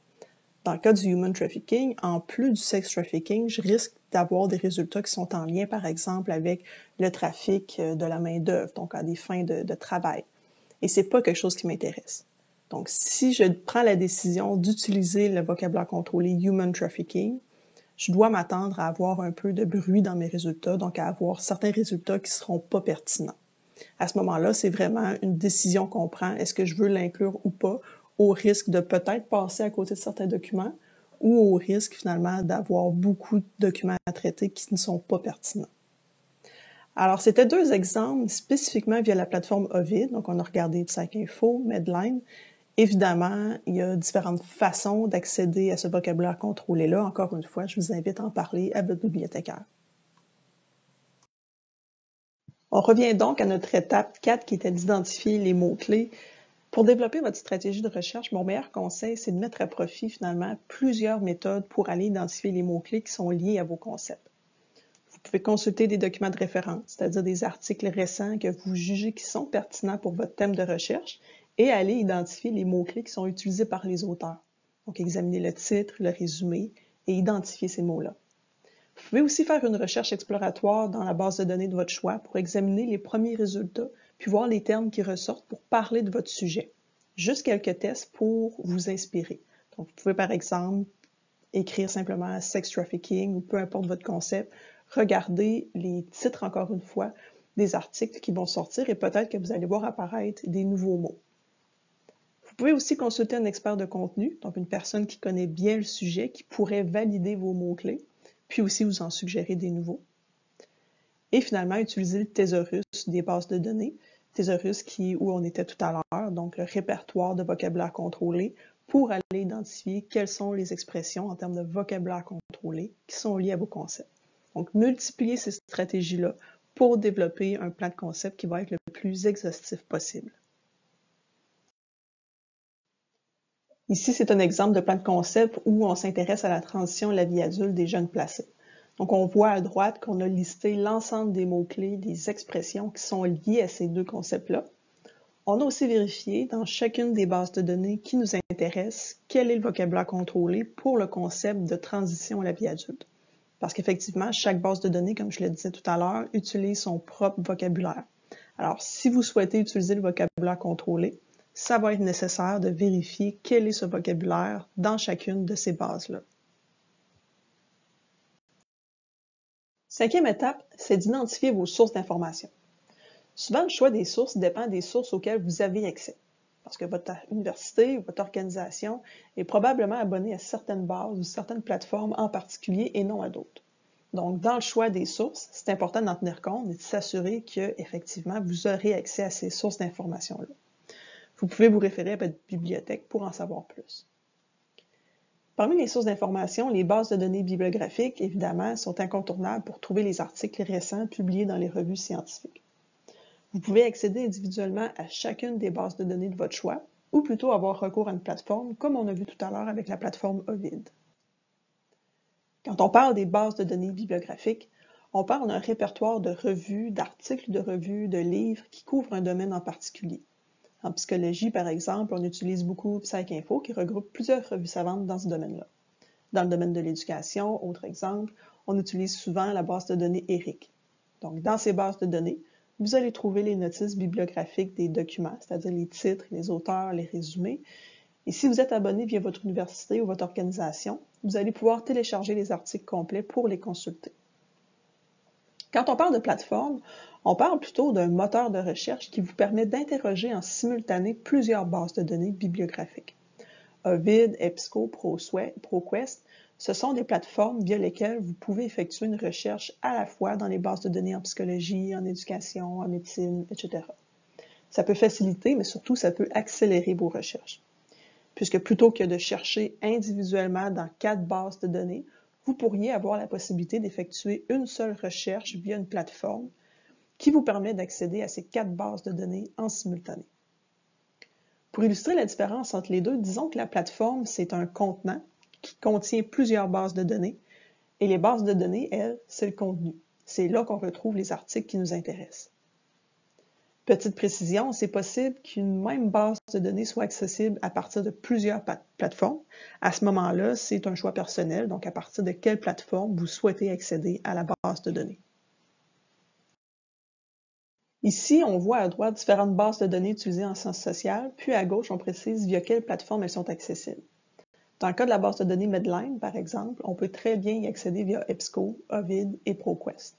Dans le cas du human trafficking, en plus du sex trafficking, je risque d'avoir des résultats qui sont en lien, par exemple, avec le trafic de la main-d'œuvre, donc à des fins de travail. Et c'est pas quelque chose qui m'intéresse. Donc, si je prends la décision d'utiliser le vocabulaire contrôlé human trafficking, je dois m'attendre à avoir un peu de bruit dans mes résultats, donc à avoir certains résultats qui seront pas pertinents. À ce moment-là, c'est vraiment une décision qu'on prend. Est-ce que je veux l'inclure ou pas, au risque de peut-être passer à côté de certains documents ou au risque finalement d'avoir beaucoup de documents à traiter qui ne sont pas pertinents. Alors, c'était deux exemples spécifiquement via la plateforme Ovid. Donc, on a regardé PsycInfo, Medline. Évidemment, il y a différentes façons d'accéder à ce vocabulaire contrôlé-là. Encore une fois, je vous invite à en parler à votre bibliothécaire. On revient donc à notre étape 4 qui était d'identifier les mots-clés. Pour développer votre stratégie de recherche, mon meilleur conseil, c'est de mettre à profit finalement plusieurs méthodes pour aller identifier les mots-clés qui sont liés à vos concepts. Vous pouvez consulter des documents de référence, c'est-à-dire des articles récents que vous jugez qui sont pertinents pour votre thème de recherche et aller identifier les mots-clés qui sont utilisés par les auteurs. Donc, examiner le titre, le résumé et identifier ces mots-là. Vous pouvez aussi faire une recherche exploratoire dans la base de données de votre choix pour examiner les premiers résultats puis voir les termes qui ressortent pour parler de votre sujet. Juste quelques tests pour vous inspirer. Donc, vous pouvez par exemple écrire simplement « sex trafficking » ou peu importe votre concept, regardez les titres encore une fois des articles qui vont sortir et peut-être que vous allez voir apparaître des nouveaux mots. Vous pouvez aussi consulter un expert de contenu, donc une personne qui connaît bien le sujet, qui pourrait valider vos mots-clés, puis aussi vous en suggérer des nouveaux. Et finalement, utiliser le thésaurus des bases de données, thésaurus où on était tout à l'heure, donc le répertoire de vocabulaire contrôlé, pour aller identifier quelles sont les expressions en termes de vocabulaire contrôlé qui sont liées à vos concepts. Donc, multiplier ces stratégies-là pour développer un plan de concept qui va être le plus exhaustif possible. Ici, c'est un exemple de plan de concept où on s'intéresse à la transition à la vie adulte des jeunes placés. Donc, on voit à droite qu'on a listé l'ensemble des mots-clés, des expressions qui sont liées à ces deux concepts-là. On a aussi vérifié dans chacune des bases de données qui nous intéressent quel est le vocabulaire contrôlé pour le concept de transition à la vie adulte. Parce qu'effectivement, chaque base de données, comme je le disais tout à l'heure, utilise son propre vocabulaire. Alors, si vous souhaitez utiliser le vocabulaire contrôlé, ça va être nécessaire de vérifier quel est ce vocabulaire dans chacune de ces bases-là. Cinquième étape, c'est d'identifier vos sources d'information. Souvent, le choix des sources dépend des sources auxquelles vous avez accès, parce que votre université ou votre organisation est probablement abonnée à certaines bases ou certaines plateformes en particulier et non à d'autres. Donc, dans le choix des sources, c'est important d'en tenir compte et de s'assurer qu'effectivement, vous aurez accès à ces sources d'information-là. Vous pouvez vous référer à votre bibliothèque pour en savoir plus. Parmi les sources d'information, les bases de données bibliographiques, évidemment, sont incontournables pour trouver les articles récents publiés dans les revues scientifiques. Vous pouvez accéder individuellement à chacune des bases de données de votre choix, ou plutôt avoir recours à une plateforme, comme on a vu tout à l'heure avec la plateforme Ovid. Quand on parle des bases de données bibliographiques, on parle d'un répertoire de revues, d'articles de revues, de livres qui couvrent un domaine en particulier. En psychologie, par exemple, on utilise beaucoup PsycInfo qui regroupe plusieurs revues savantes dans ce domaine-là. Dans le domaine de l'éducation, autre exemple, on utilise souvent la base de données ERIC. Donc, dans ces bases de données, vous allez trouver les notices bibliographiques des documents, c'est-à-dire les titres, les auteurs, les résumés. Et si vous êtes abonné via votre université ou votre organisation, vous allez pouvoir télécharger les articles complets pour les consulter. Quand on parle de plateforme, on parle plutôt d'un moteur de recherche qui vous permet d'interroger en simultané plusieurs bases de données bibliographiques. Ovid, EBSCO, ProQuest, ce sont des plateformes via lesquelles vous pouvez effectuer une recherche à la fois dans les bases de données en psychologie, en éducation, en médecine, etc. Ça peut faciliter, mais surtout ça peut accélérer vos recherches. Puisque plutôt que de chercher individuellement dans 4 bases de données, vous pourriez avoir la possibilité d'effectuer une seule recherche via une plateforme qui vous permet d'accéder à ces 4 bases de données en simultané. Pour illustrer la différence entre les deux, disons que la plateforme, c'est un contenant qui contient plusieurs bases de données, et les bases de données, elles, c'est le contenu. C'est là qu'on retrouve les articles qui nous intéressent. Petite précision, c'est possible qu'une même base de données soit accessible à partir de plusieurs plateformes. À ce moment-là, c'est un choix personnel, donc à partir de quelle plateforme vous souhaitez accéder à la base de données. Ici, on voit à droite différentes bases de données utilisées en sciences sociales, puis à gauche, on précise via quelle plateforme elles sont accessibles. Dans le cas de la base de données Medline, par exemple, on peut très bien y accéder via EBSCO, Ovid et ProQuest.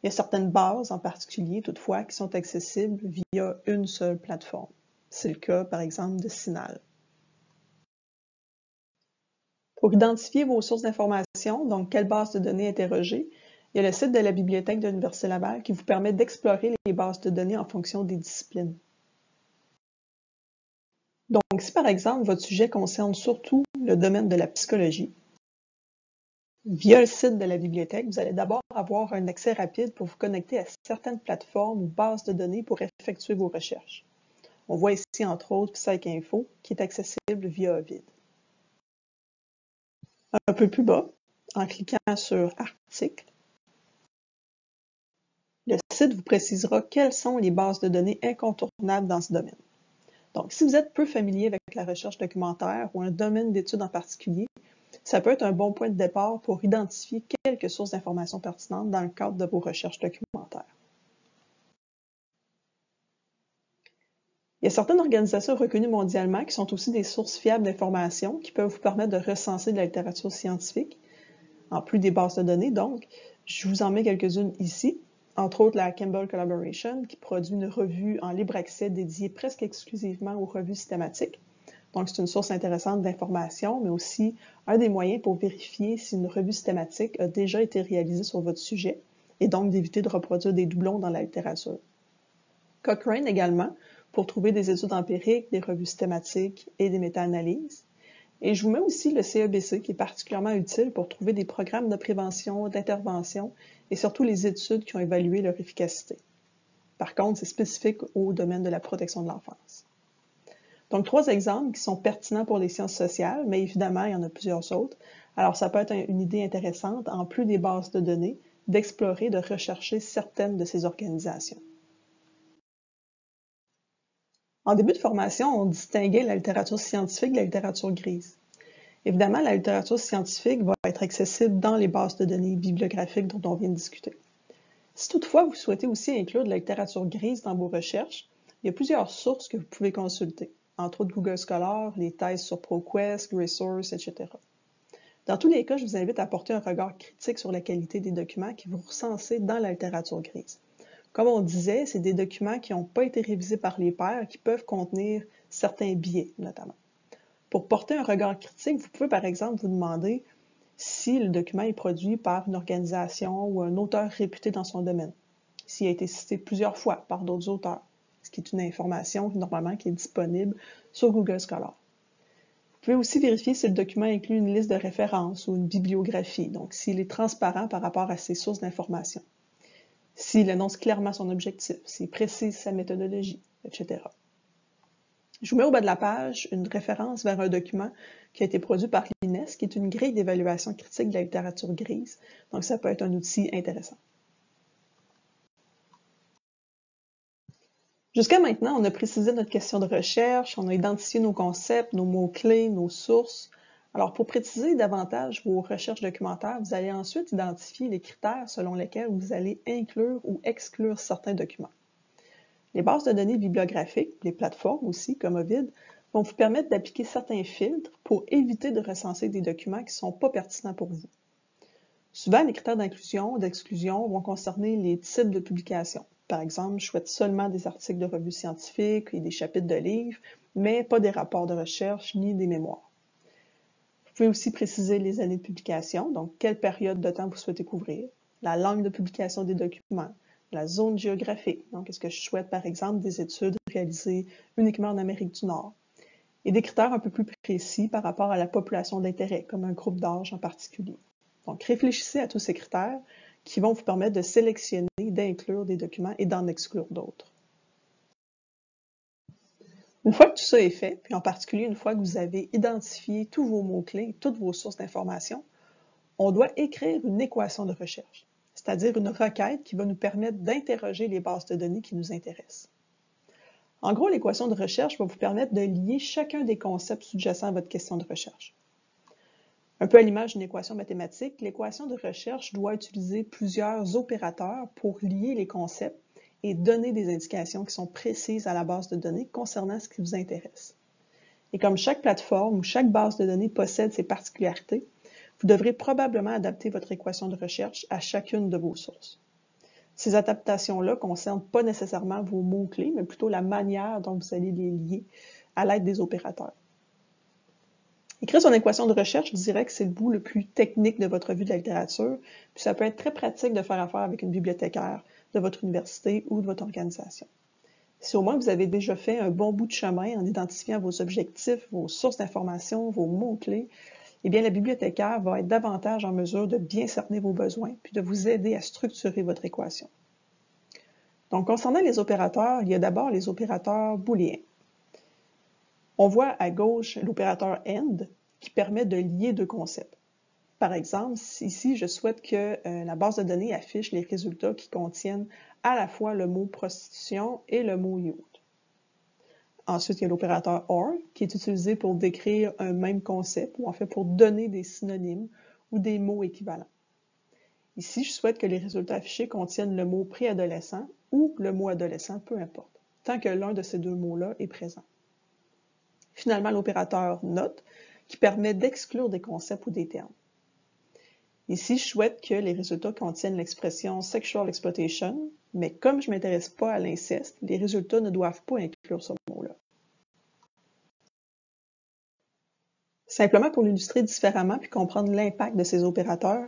Il y a certaines bases en particulier, toutefois, qui sont accessibles via une seule plateforme. C'est le cas, par exemple, de CINAHL. Pour identifier vos sources d'information, donc quelle base de données interroger, il y a le site de la Bibliothèque de l'Université Laval qui vous permet d'explorer les bases de données en fonction des disciplines. Donc, si par exemple, votre sujet concerne surtout le domaine de la psychologie, via le site de la bibliothèque, vous allez d'abord avoir un accès rapide pour vous connecter à certaines plateformes ou bases de données pour effectuer vos recherches. On voit ici, entre autres, PsycInfo, qui est accessible via Ovid. Un peu plus bas, en cliquant sur Articles, le site vous précisera quelles sont les bases de données incontournables dans ce domaine. Donc, si vous êtes peu familier avec la recherche documentaire ou un domaine d'études en particulier, ça peut être un bon point de départ pour identifier quelques sources d'informations pertinentes dans le cadre de vos recherches documentaires. Il y a certaines organisations reconnues mondialement qui sont aussi des sources fiables d'informations qui peuvent vous permettre de recenser de la littérature scientifique, en plus des bases de données. Donc, je vous en mets quelques-unes ici. Entre autres, la Campbell Collaboration, qui produit une revue en libre accès dédiée presque exclusivement aux revues systématiques. Donc, c'est une source intéressante d'informations, mais aussi un des moyens pour vérifier si une revue systématique a déjà été réalisée sur votre sujet, et donc d'éviter de reproduire des doublons dans la littérature. Cochrane également, pour trouver des études empiriques, des revues systématiques et des méta-analyses. Et je vous mets aussi le CEBC, qui est particulièrement utile pour trouver des programmes de prévention, d'intervention, et surtout les études qui ont évalué leur efficacité. Par contre, c'est spécifique au domaine de la protection de l'enfance. Donc, 3 exemples qui sont pertinents pour les sciences sociales, mais évidemment, il y en a plusieurs autres. Alors, ça peut être une idée intéressante, en plus des bases de données, d'explorer, de rechercher certaines de ces organisations. En début de formation, on distinguait la littérature scientifique de la littérature grise. Évidemment, la littérature scientifique va être accessible dans les bases de données bibliographiques dont on vient de discuter. Si toutefois vous souhaitez aussi inclure de la littérature grise dans vos recherches, il y a plusieurs sources que vous pouvez consulter. entre autres Google Scholar, les thèses sur ProQuest, Resource, etc. Dans tous les cas, je vous invite à porter un regard critique sur la qualité des documents qui vous recensez dans la littérature grise. Comme on disait, c'est des documents qui n'ont pas été révisés par les pairs, qui peuvent contenir certains biais, notamment. Pour porter un regard critique, vous pouvez par exemple vous demander si le document est produit par une organisation ou un auteur réputé dans son domaine, s'il a été cité plusieurs fois par d'autres auteurs, ce qui est une information normalement qui est disponible sur Google Scholar. Vous pouvez aussi vérifier si le document inclut une liste de références ou une bibliographie, donc s'il est transparent par rapport à ses sources d'information, s'il annonce clairement son objectif, s'il précise sa méthodologie, etc. Je vous mets au bas de la page une référence vers un document qui a été produit par l'INES, qui est une grille d'évaluation critique de la littérature grise, donc ça peut être un outil intéressant. Jusqu'à maintenant, on a précisé notre question de recherche, on a identifié nos concepts, nos mots-clés, nos sources. Alors, pour préciser davantage vos recherches documentaires, vous allez ensuite identifier les critères selon lesquels vous allez inclure ou exclure certains documents. Les bases de données bibliographiques, les plateformes aussi, comme Ovid, vont vous permettre d'appliquer certains filtres pour éviter de recenser des documents qui ne sont pas pertinents pour vous. Souvent, les critères d'inclusion ou d'exclusion vont concerner les types de publications. Par exemple, je souhaite seulement des articles de revues scientifiques et des chapitres de livres, mais pas des rapports de recherche ni des mémoires. Vous pouvez aussi préciser les années de publication, donc quelle période de temps vous souhaitez couvrir, la langue de publication des documents, la zone géographique, donc est-ce que je souhaite par exemple des études réalisées uniquement en Amérique du Nord, et des critères un peu plus précis par rapport à la population d'intérêt, comme un groupe d'âge en particulier. Donc réfléchissez à tous ces critères qui vont vous permettre de sélectionner, d'inclure des documents et d'en exclure d'autres. Une fois que tout ça est fait, puis en particulier une fois que vous avez identifié tous vos mots-clés, toutes vos sources d'information, on doit écrire une équation de recherche, c'est-à-dire une requête qui va nous permettre d'interroger les bases de données qui nous intéressent. En gros, l'équation de recherche va vous permettre de lier chacun des concepts sous-jacents à votre question de recherche. Un peu à l'image d'une équation mathématique, l'équation de recherche doit utiliser plusieurs opérateurs pour lier les concepts et donner des indications qui sont précises à la base de données concernant ce qui vous intéresse. Et comme chaque plateforme ou chaque base de données possède ses particularités, vous devrez probablement adapter votre équation de recherche à chacune de vos sources. Ces adaptations-là ne concernent pas nécessairement vos mots-clés, mais plutôt la manière dont vous allez les lier à l'aide des opérateurs. Écrire son équation de recherche, je dirais que c'est le bout le plus technique de votre revue de la littérature, puis ça peut être très pratique de faire affaire avec une bibliothécaire de votre université ou de votre organisation. Si au moins vous avez déjà fait un bon bout de chemin en identifiant vos objectifs, vos sources d'information, vos mots-clés, eh bien la bibliothécaire va être davantage en mesure de bien cerner vos besoins puis de vous aider à structurer votre équation. Donc, concernant les opérateurs, il y a d'abord les opérateurs booléens. On voit à gauche l'opérateur AND qui permet de lier deux concepts. Par exemple, ici, je souhaite que la base de données affiche les résultats qui contiennent à la fois le mot prostitution et le mot youth. Ensuite, il y a l'opérateur OR qui est utilisé pour décrire un même concept ou en fait pour donner des synonymes ou des mots équivalents. Ici, je souhaite que les résultats affichés contiennent le mot préadolescent ou le mot adolescent, peu importe, tant que l'un de ces deux mots-là est présent. Finalement, l'opérateur NOT qui permet d'exclure des concepts ou des termes. Ici, je souhaite que les résultats contiennent l'expression sexual exploitation, mais comme je ne m'intéresse pas à l'inceste, les résultats ne doivent pas inclure ce mot-là. Simplement pour l'illustrer différemment puis comprendre l'impact de ces opérateurs,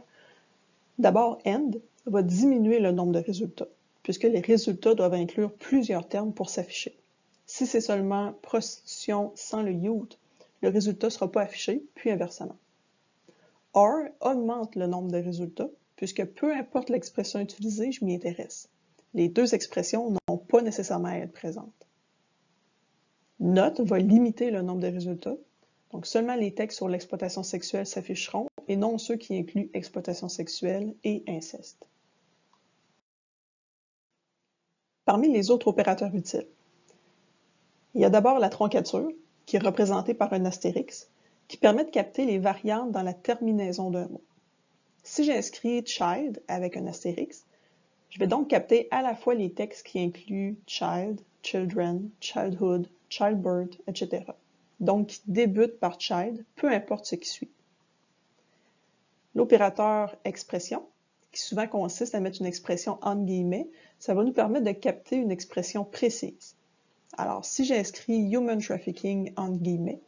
d'abord, AND va diminuer le nombre de résultats, puisque les résultats doivent inclure plusieurs termes pour s'afficher. Si c'est seulement prostitution sans le youth, le résultat ne sera pas affiché, puis inversement. OR augmente le nombre de résultats, puisque peu importe l'expression utilisée, je m'y intéresse. Les deux expressions n'ont pas nécessairement à être présentes. NOT va limiter le nombre de résultats, donc seulement les textes sur l'exploitation sexuelle s'afficheront et non ceux qui incluent exploitation sexuelle et inceste. Parmi les autres opérateurs utiles, il y a d'abord la troncature, qui est représentée par un astérix, qui permet de capter les variantes dans la terminaison d'un mot. Si j'inscris child avec un astérix, je vais donc capter à la fois les textes qui incluent child, children, childhood, childbirth, etc. Donc, qui débute par child, peu importe ce qui suit. L'opérateur expression, qui souvent consiste à mettre une expression entre guillemets, ça va nous permettre de capter une expression précise. Alors, si j'inscris human trafficking entre guillemets,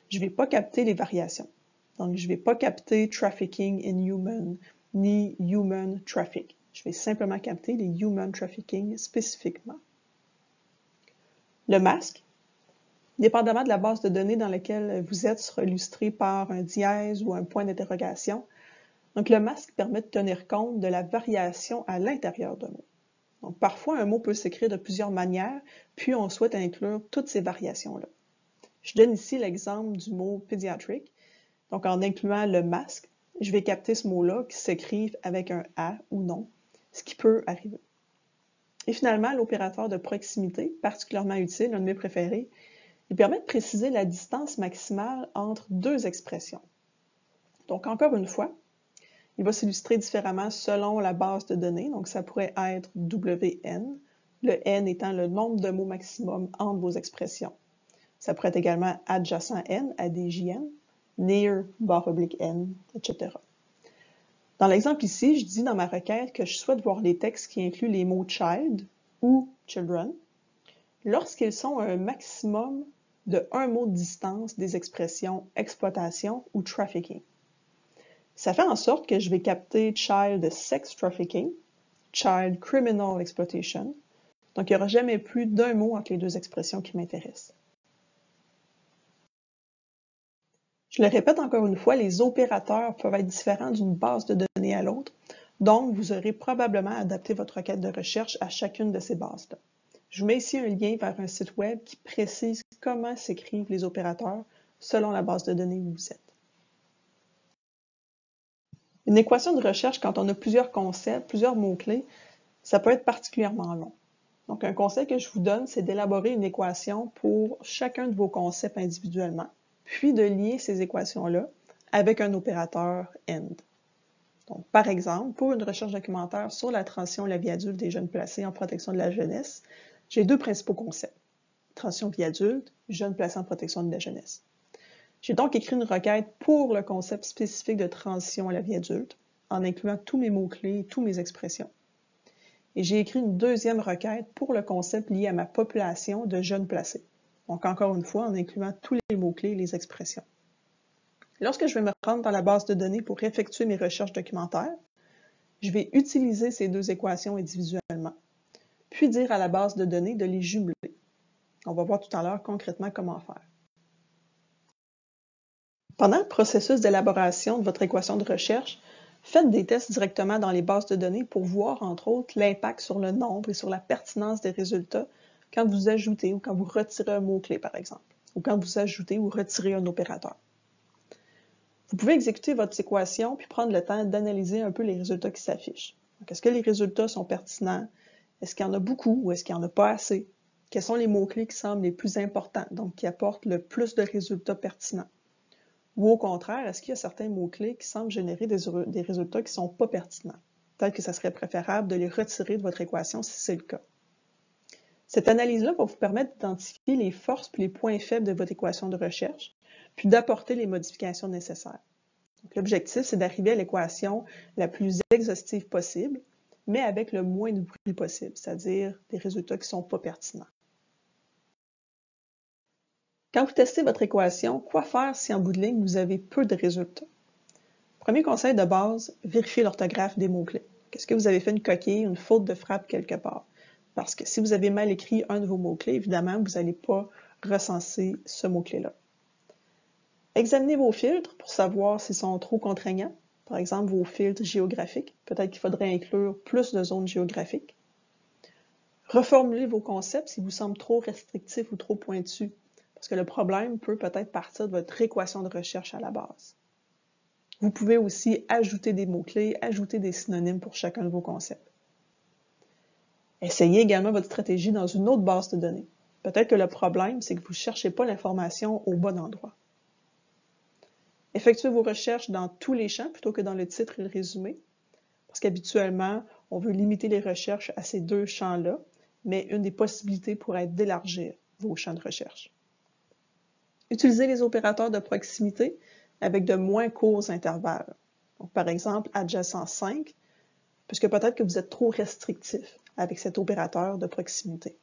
je ne vais pas capter les variations. Donc, je ne vais pas capter trafficking in human, ni human traffic. Je vais simplement capter les human trafficking spécifiquement. Le masque, dépendamment de la base de données dans laquelle vous êtes, sera illustré par un dièse ou un point d'interrogation. Donc, le masque permet de tenir compte de la variation à l'intérieur d'un mot. Donc, parfois, un mot peut s'écrire de plusieurs manières, puis on souhaite inclure toutes ces variations-là. Je donne ici l'exemple du mot pediatric. Donc, en incluant le masque, je vais capter ce mot-là qui s'écrive avec un « a » ou « non », ce qui peut arriver. Et finalement, l'opérateur de proximité, particulièrement utile, un de mes préférés, il permet de préciser la distance maximale entre deux expressions. Donc, encore une fois, il va s'illustrer différemment selon la base de données. Donc, ça pourrait être WN, le N étant le nombre de mots maximum entre vos expressions. Ça pourrait être également adjacent N, ADJN, near, /N, etc. Dans l'exemple ici, je dis dans ma requête que je souhaite voir les textes qui incluent les mots child ou children lorsqu'ils sont à un maximum de un mot de distance des expressions exploitation ou trafficking. Ça fait en sorte que je vais capter child sex trafficking, child criminal exploitation. Donc, il n'y aura jamais plus d'un mot entre les deux expressions qui m'intéressent. Je le répète encore une fois, les opérateurs peuvent être différents d'une base de données à l'autre. Donc, vous aurez probablement adapté votre requête de recherche à chacune de ces bases-là. Je vous mets ici un lien vers un site web qui précise comment s'écrivent les opérateurs selon la base de données où vous êtes. Une équation de recherche, quand on a plusieurs concepts, plusieurs mots-clés, ça peut être particulièrement long. Donc, un conseil que je vous donne, c'est d'élaborer une équation pour chacun de vos concepts individuellement, puis de lier ces équations-là avec un opérateur AND. Donc, par exemple, pour une recherche documentaire sur la transition de la vie adulte des jeunes placés en protection de la jeunesse, j'ai deux principaux concepts. Transition vie adulte, jeunes placés en protection de la jeunesse. J'ai donc écrit une requête pour le concept spécifique de transition à la vie adulte, en incluant tous mes mots-clés et toutes mes expressions. Et j'ai écrit une deuxième requête pour le concept lié à ma population de jeunes placés. Donc, encore une fois, en incluant tous les mots-clés et les expressions. Lorsque je vais me rendre dans la base de données pour effectuer mes recherches documentaires, je vais utiliser ces deux équations individuellement, puis dire à la base de données de les jumeler. On va voir tout à l'heure concrètement comment faire. Pendant le processus d'élaboration de votre équation de recherche, faites des tests directement dans les bases de données pour voir, entre autres, l'impact sur le nombre et sur la pertinence des résultats quand vous ajoutez ou quand vous retirez un mot-clé, par exemple, ou quand vous ajoutez ou retirez un opérateur. Vous pouvez exécuter votre équation puis prendre le temps d'analyser un peu les résultats qui s'affichent. Est-ce que les résultats sont pertinents? Est-ce qu'il y en a beaucoup ou est-ce qu'il n'y en a pas assez? Quels sont les mots-clés qui semblent les plus importants, donc qui apportent le plus de résultats pertinents? Ou au contraire, est-ce qu'il y a certains mots-clés qui semblent générer des résultats qui ne sont pas pertinents? Peut-être que ça serait préférable de les retirer de votre équation si c'est le cas. Cette analyse-là va vous permettre d'identifier les forces et les points faibles de votre équation de recherche, puis d'apporter les modifications nécessaires. L'objectif, c'est d'arriver à l'équation la plus exhaustive possible, mais avec le moins de bruit possible, c'est-à-dire des résultats qui ne sont pas pertinents. Quand vous testez votre équation, quoi faire si en bout de ligne, vous avez peu de résultats? Premier conseil de base, vérifiez l'orthographe des mots-clés. Est-ce que vous avez fait une coquille, une faute de frappe quelque part? Parce que si vous avez mal écrit un de vos mots-clés, évidemment, vous n'allez pas recenser ce mot-clé-là. Examinez vos filtres pour savoir s'ils sont trop contraignants. Par exemple, vos filtres géographiques. Peut-être qu'il faudrait inclure plus de zones géographiques. Reformulez vos concepts s'ils vous semblent trop restrictifs ou trop pointus. Parce que le problème peut peut-être partir de votre équation de recherche à la base. Vous pouvez aussi ajouter des mots-clés, ajouter des synonymes pour chacun de vos concepts. Essayez également votre stratégie dans une autre base de données. Peut-être que le problème, c'est que vous ne cherchez pas l'information au bon endroit. Effectuez vos recherches dans tous les champs plutôt que dans le titre et le résumé, parce qu'habituellement, on veut limiter les recherches à ces deux champs-là, mais une des possibilités pourrait être d'élargir vos champs de recherche. Utilisez les opérateurs de proximité avec de moins courts intervalles. Donc, par exemple, adjacent 5, puisque peut-être que vous êtes trop restrictif avec cet opérateur de proximité.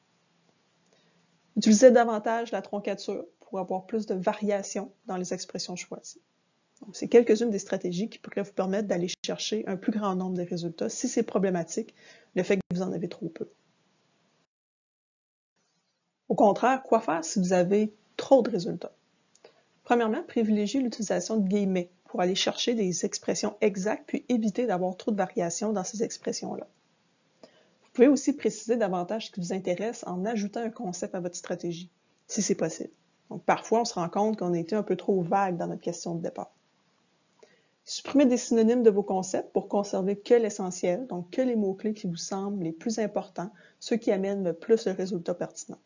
Utilisez davantage la troncature pour avoir plus de variation dans les expressions choisies. C'est quelques-unes des stratégies qui pourraient vous permettre d'aller chercher un plus grand nombre de résultats si c'est problématique, le fait que vous en avez trop peu. Au contraire, quoi faire si vous avez trop de résultats? Premièrement, privilégiez l'utilisation de guillemets pour aller chercher des expressions exactes puis éviter d'avoir trop de variations dans ces expressions-là. Vous pouvez aussi préciser davantage ce qui vous intéresse en ajoutant un concept à votre stratégie, si c'est possible. Donc, parfois, on se rend compte qu'on a été un peu trop vague dans notre question de départ. Supprimez des synonymes de vos concepts pour conserver que l'essentiel, donc que les mots-clés qui vous semblent les plus importants, ceux qui amènent le plus de résultats pertinents.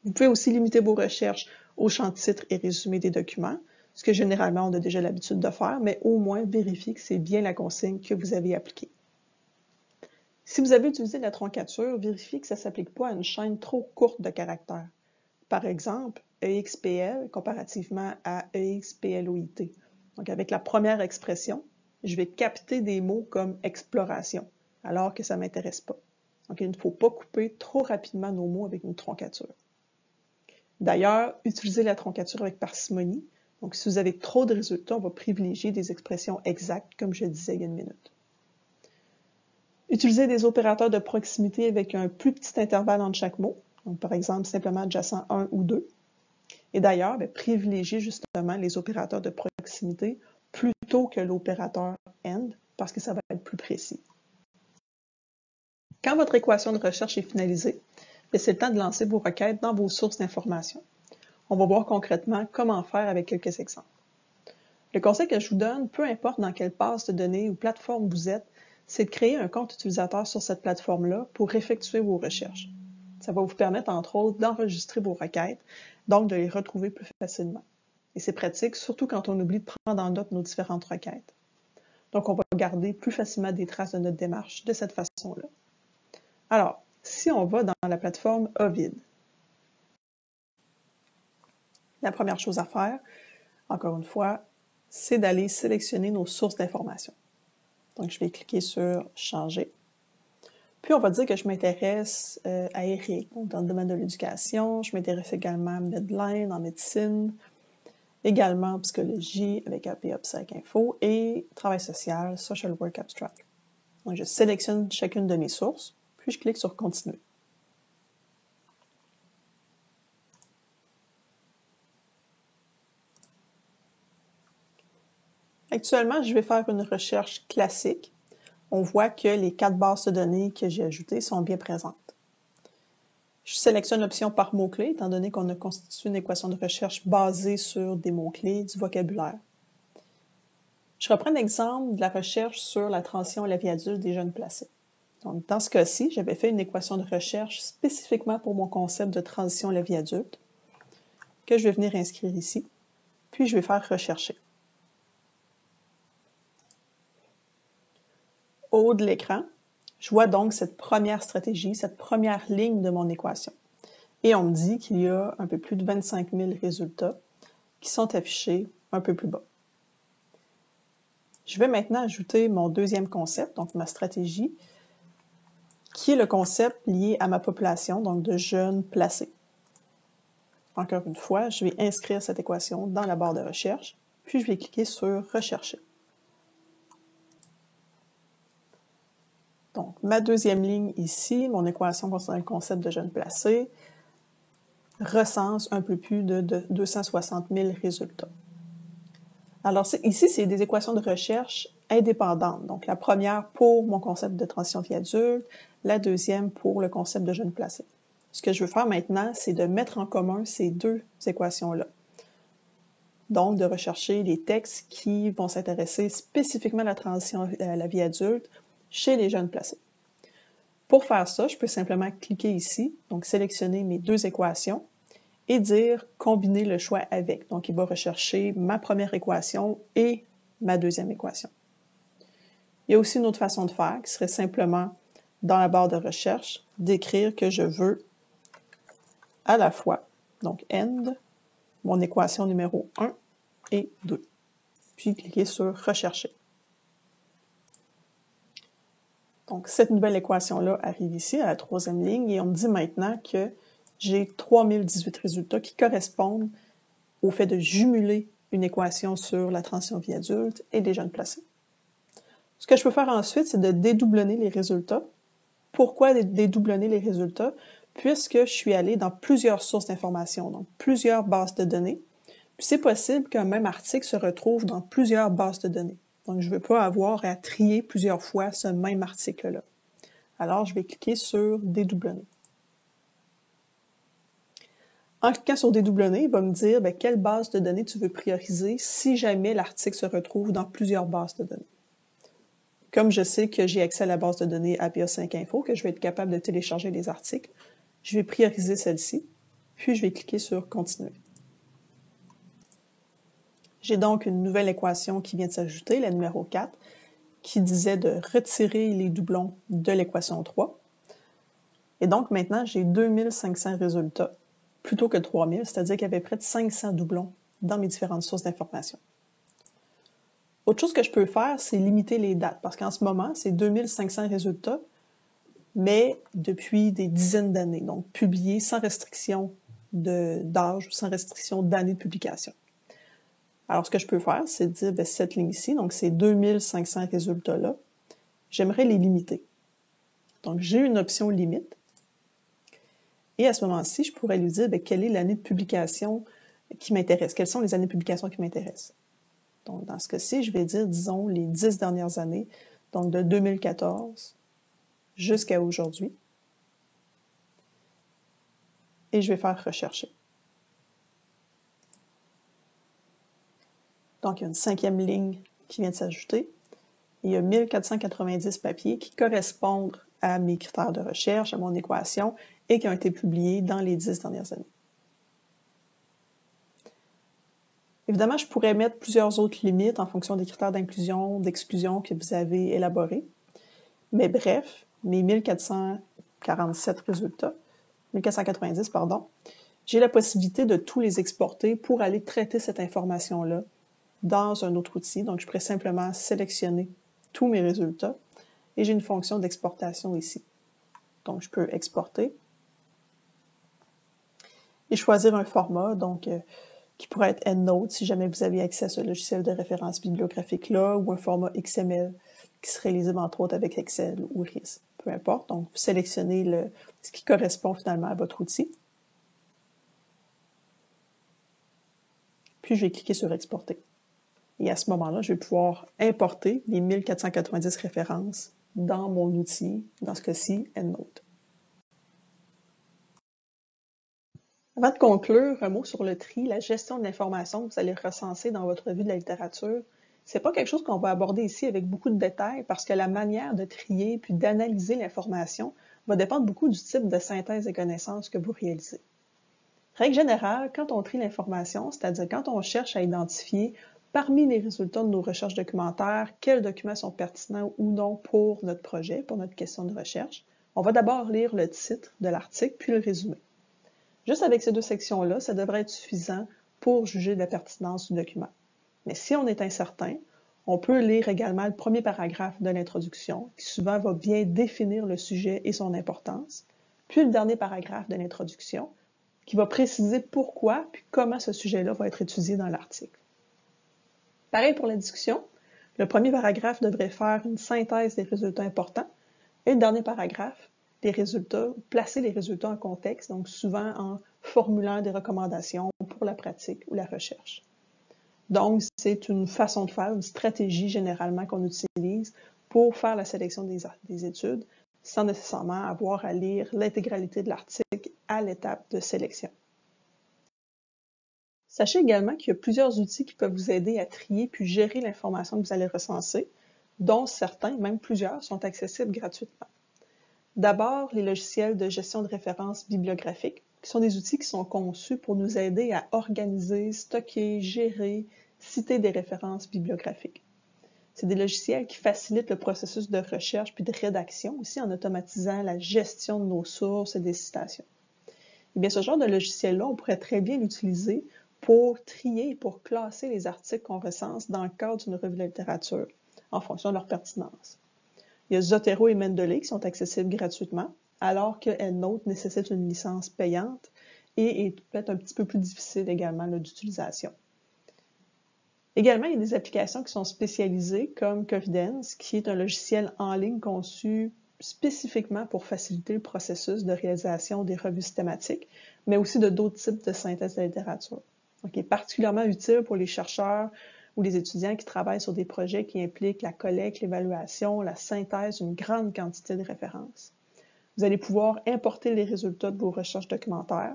Vous pouvez aussi limiter vos recherches aux champs titres et résumés des documents, ce que généralement on a déjà l'habitude de faire, mais au moins vérifiez que c'est bien la consigne que vous avez appliquée. Si vous avez utilisé la troncature, vérifiez que ça ne s'applique pas à une chaîne trop courte de caractères. Par exemple, EXPL comparativement à EXPLOIT. Donc, avec la première expression, je vais capter des mots comme exploration, alors que ça ne m'intéresse pas. Donc, il ne faut pas couper trop rapidement nos mots avec une troncature. D'ailleurs, utilisez la troncature avec parcimonie. Donc, si vous avez trop de résultats, on va privilégier des expressions exactes, comme je disais il y a une minute. Utilisez des opérateurs de proximité avec un plus petit intervalle entre chaque mot. Donc, par exemple, simplement adjacent 1 ou 2. Et d'ailleurs, privilégiez justement les opérateurs de proximité plutôt que l'opérateur AND, parce que ça va être plus précis. Quand votre équation de recherche est finalisée, c'est le temps de lancer vos requêtes dans vos sources d'informations. On va voir concrètement comment faire avec quelques exemples. Le conseil que je vous donne, peu importe dans quelle base de données ou plateforme vous êtes, c'est de créer un compte utilisateur sur cette plateforme-là pour effectuer vos recherches. Ça va vous permettre, entre autres, d'enregistrer vos requêtes, donc de les retrouver plus facilement. Et c'est pratique, surtout quand on oublie de prendre en note nos différentes requêtes. Donc, on va garder plus facilement des traces de notre démarche de cette façon-là. Alors, si on va dans la plateforme Ovid, la première chose à faire, encore une fois, c'est d'aller sélectionner nos sources d'informations. Donc, je vais cliquer sur « Changer ». Puis, on va dire que je m'intéresse à Eric, donc dans le domaine de l'éducation. Je m'intéresse également à Medline en médecine, également en psychologie avec AP Psych Info et travail social, Social Work Abstract. Donc, je sélectionne chacune de mes sources, puis je clique sur « Continuer ». Actuellement, je vais faire une recherche classique. On voit que les 4 bases de données que j'ai ajoutées sont bien présentes. Je sélectionne l'option par mots-clés, étant donné qu'on a constitué une équation de recherche basée sur des mots-clés, du vocabulaire. Je reprends l'exemple de la recherche sur la transition à la vie adulte des jeunes placés. Donc, dans ce cas-ci, j'avais fait une équation de recherche spécifiquement pour mon concept de transition à la vie adulte, que je vais venir inscrire ici, puis je vais faire « Rechercher ». Au haut de l'écran, je vois donc cette première stratégie, cette première ligne de mon équation. Et on me dit qu'il y a un peu plus de 25 000 résultats qui sont affichés un peu plus bas. Je vais maintenant ajouter mon deuxième concept, donc ma stratégie, qui est le concept lié à ma population, donc de jeunes placés. Encore une fois, je vais inscrire cette équation dans la barre de recherche, puis je vais cliquer sur « Rechercher ». Donc, ma deuxième ligne ici, mon équation concernant le concept de jeunes placés, recense un peu plus de 260 000 résultats. Alors, ici, c'est des équations de recherche indépendantes. Donc, la première pour mon concept de transition vie adulte, la deuxième pour le concept de jeunes placés. Ce que je veux faire maintenant, c'est de mettre en commun ces deux équations-là. Donc, de rechercher les textes qui vont s'intéresser spécifiquement à la transition à la vie adulte chez les jeunes placés. Pour faire ça, je peux simplement cliquer ici, donc sélectionner mes deux équations et dire « Combiner le choix avec ». Donc, il va rechercher ma première équation et ma deuxième équation. Il y a aussi une autre façon de faire qui serait simplement, dans la barre de recherche, d'écrire que je veux à la fois, donc « end » mon équation numéro 1 et 2. Puis cliquer sur « Rechercher ». Donc, cette nouvelle équation-là arrive ici, à la troisième ligne, et on me dit maintenant que j'ai 3018 résultats qui correspondent au fait de jumeler une équation sur la transition vie adulte et des jeunes placés. Ce que je peux faire ensuite, c'est de dédoublonner les résultats. Pourquoi dédoublonner les résultats? Puisque je suis allé dans plusieurs sources d'informations, donc plusieurs bases de données. Puis c'est possible qu'un même article se retrouve dans plusieurs bases de données. Donc, je ne veux pas avoir à trier plusieurs fois ce même article-là. Alors, je vais cliquer sur « Dédoublonner ». En cliquant sur « Dédoublonner », il va me dire quelle base de données tu veux prioriser si jamais l'article se retrouve dans plusieurs bases de données. Comme je sais que j'ai accès à la base de données APA 5 Info, que je vais être capable de télécharger les articles, je vais prioriser celle-ci, puis je vais cliquer sur « Continuer ». J'ai donc une nouvelle équation qui vient de s'ajouter, la numéro 4, qui disait de retirer les doublons de l'équation 3. Et donc maintenant, j'ai 2500 résultats plutôt que 3000, c'est-à-dire qu'il y avait près de 500 doublons dans mes différentes sources d'informations. Autre chose que je peux faire, c'est limiter les dates, parce qu'en ce moment, c'est 2500 résultats, mais depuis des dizaines d'années, donc publiés sans restriction d'âge ou sans restriction d'année de publication. Alors, ce que je peux faire, c'est dire, cette ligne ici, donc ces 2500 résultats-là, j'aimerais les limiter. Donc, j'ai une option limite. Et à ce moment-ci, je pourrais lui dire, quelle est l'année de publication qui m'intéresse? Quelles sont les années de publication qui m'intéressent? Donc, dans ce cas-ci, je vais dire, disons, les 10 dernières années, donc de 2014 jusqu'à aujourd'hui. Et je vais faire « Rechercher ». Donc, il y a une cinquième ligne qui vient de s'ajouter. Il y a 1490 papiers qui correspondent à mes critères de recherche, à mon équation, et qui ont été publiés dans les 10 dernières années. Évidemment, je pourrais mettre plusieurs autres limites en fonction des critères d'inclusion, d'exclusion que vous avez élaborés. Mais bref, mes 1447 résultats, 1490, pardon, j'ai la possibilité de tous les exporter pour aller traiter cette information-là dans un autre outil. Donc, je pourrais simplement sélectionner tous mes résultats et j'ai une fonction d'exportation ici. Donc, je peux exporter et choisir un format, donc qui pourrait être EndNote si jamais vous avez accès à ce logiciel de référence bibliographique-là, ou un format XML qui serait lisible entre autres avec Excel ou RIS. Peu importe, donc vous sélectionnez ce qui correspond finalement à votre outil. Puis je vais cliquer sur « Exporter ». Et à ce moment-là, je vais pouvoir importer les 1490 références dans mon outil, dans ce cas-ci, EndNote. Avant de conclure, un mot sur le tri, la gestion de l'information que vous allez recenser dans votre revue de la littérature. C'est pas quelque chose qu'on va aborder ici avec beaucoup de détails parce que la manière de trier puis d'analyser l'information va dépendre beaucoup du type de synthèse des connaissances que vous réalisez. Règle générale, quand on trie l'information, c'est-à-dire quand on cherche à identifier parmi les résultats de nos recherches documentaires, quels documents sont pertinents ou non pour notre projet, pour notre question de recherche, on va d'abord lire le titre de l'article puis le résumé. Juste avec ces deux sections-là, ça devrait être suffisant pour juger de la pertinence du document. Mais si on est incertain, on peut lire également le premier paragraphe de l'introduction, qui souvent va bien définir le sujet et son importance, puis le dernier paragraphe de l'introduction, qui va préciser pourquoi puis comment ce sujet-là va être étudié dans l'article. Pareil pour la discussion, le premier paragraphe devrait faire une synthèse des résultats importants, et le dernier paragraphe, des résultats, placer les résultats en contexte, donc souvent en formulant des recommandations pour la pratique ou la recherche. Donc, c'est une façon de faire, une stratégie généralement qu'on utilise pour faire la sélection des études sans nécessairement avoir à lire l'intégralité de l'article à l'étape de sélection. Sachez également qu'il y a plusieurs outils qui peuvent vous aider à trier puis gérer l'information que vous allez recenser, dont certains, même plusieurs, sont accessibles gratuitement. D'abord, les logiciels de gestion de références bibliographiques, qui sont des outils qui sont conçus pour nous aider à organiser, stocker, gérer, citer des références bibliographiques. C'est des logiciels qui facilitent le processus de recherche puis de rédaction, aussi en automatisant la gestion de nos sources et des citations. Et bien, ce genre de logiciel-là, on pourrait très bien l'utiliser pour trier et pour classer les articles qu'on recense dans le cadre d'une revue de la littérature, en fonction de leur pertinence. Il y a Zotero et Mendeley qui sont accessibles gratuitement, alors que EndNote nécessite une licence payante et est peut-être un petit peu plus difficile également d'utilisation. Également, il y a des applications qui sont spécialisées comme Confidence, qui est un logiciel en ligne conçu spécifiquement pour faciliter le processus de réalisation des revues systématiques, mais aussi de d'autres types de synthèse de la littérature. Donc, il est particulièrement utile pour les chercheurs ou les étudiants qui travaillent sur des projets qui impliquent la collecte, l'évaluation, la synthèse d'une grande quantité de références. Vous allez pouvoir importer les résultats de vos recherches documentaires,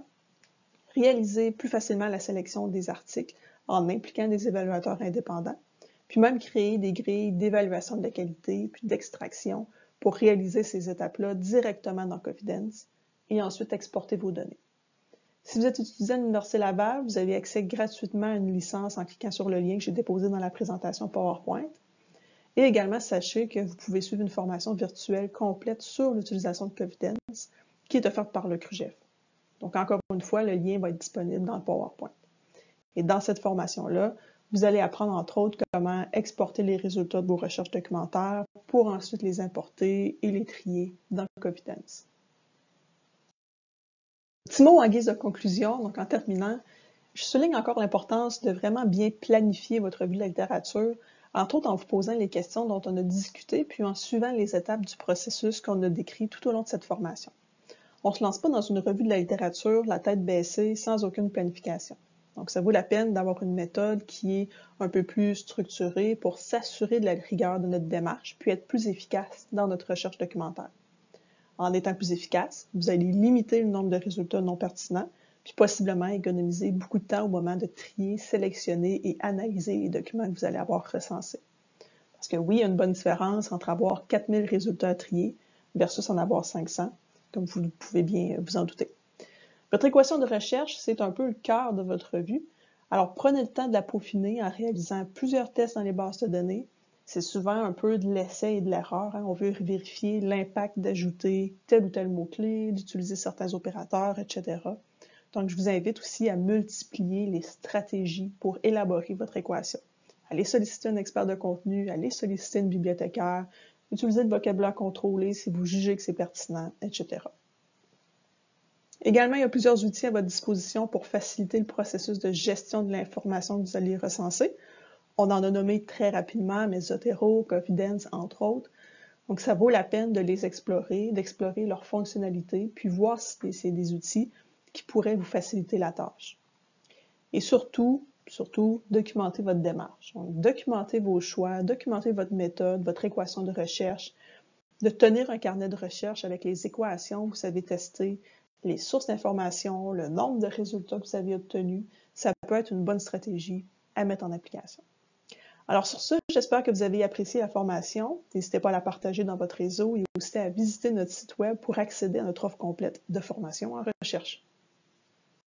réaliser plus facilement la sélection des articles en impliquant des évaluateurs indépendants, puis même créer des grilles d'évaluation de la qualité puis d'extraction pour réaliser ces étapes-là directement dans Confidence et ensuite exporter vos données. Si vous êtes étudiant à l'Université Laval, vous avez accès gratuitement à une licence en cliquant sur le lien que j'ai déposé dans la présentation PowerPoint. Et également, sachez que vous pouvez suivre une formation virtuelle complète sur l'utilisation de Confidence qui est offerte par le CRUGEF. Donc, encore une fois, le lien va être disponible dans le PowerPoint. Et dans cette formation-là, vous allez apprendre, entre autres, comment exporter les résultats de vos recherches documentaires pour ensuite les importer et les trier dans Confidence. Petit mot en guise de conclusion, donc en terminant, je souligne encore l'importance de vraiment bien planifier votre revue de la littérature, entre autres en vous posant les questions dont on a discuté, puis en suivant les étapes du processus qu'on a décrit tout au long de cette formation. On ne se lance pas dans une revue de la littérature, la tête baissée, sans aucune planification. Donc, ça vaut la peine d'avoir une méthode qui est un peu plus structurée pour s'assurer de la rigueur de notre démarche, puis être plus efficace dans notre recherche documentaire. En étant plus efficace, vous allez limiter le nombre de résultats non pertinents, puis possiblement économiser beaucoup de temps au moment de trier, sélectionner et analyser les documents que vous allez avoir recensés. Parce que oui, il y a une bonne différence entre avoir 4000 résultats à trier versus en avoir 500, comme vous pouvez bien vous en douter. Votre équation de recherche, c'est un peu le cœur de votre revue. Alors, prenez le temps de la peaufiner en réalisant plusieurs tests dans les bases de données. C'est souvent un peu de l'essai et de l'erreur. On veut vérifier l'impact d'ajouter tel ou tel mot-clé, d'utiliser certains opérateurs, etc. Donc, je vous invite aussi à multiplier les stratégies pour élaborer votre équation. Allez solliciter un expert de contenu, allez solliciter une bibliothécaire, utilisez le vocabulaire contrôlé si vous jugez que c'est pertinent, etc. Également, il y a plusieurs outils à votre disposition pour faciliter le processus de gestion de l'information que vous allez recenser. On en a nommé très rapidement, mais Zotero, Confidence, entre autres. Donc, ça vaut la peine de les explorer, d'explorer leurs fonctionnalités, puis voir si c'est des outils qui pourraient vous faciliter la tâche. Et surtout, documentez votre démarche. Donc, documentez vos choix, documentez votre méthode, votre équation de recherche, de tenir un carnet de recherche avec les équations que vous avez testées, les sources d'informations, le nombre de résultats que vous avez obtenus, ça peut être une bonne stratégie à mettre en application. Alors sur ce, j'espère que vous avez apprécié la formation. N'hésitez pas à la partager dans votre réseau et aussi à visiter notre site web pour accéder à notre offre complète de formation en recherche.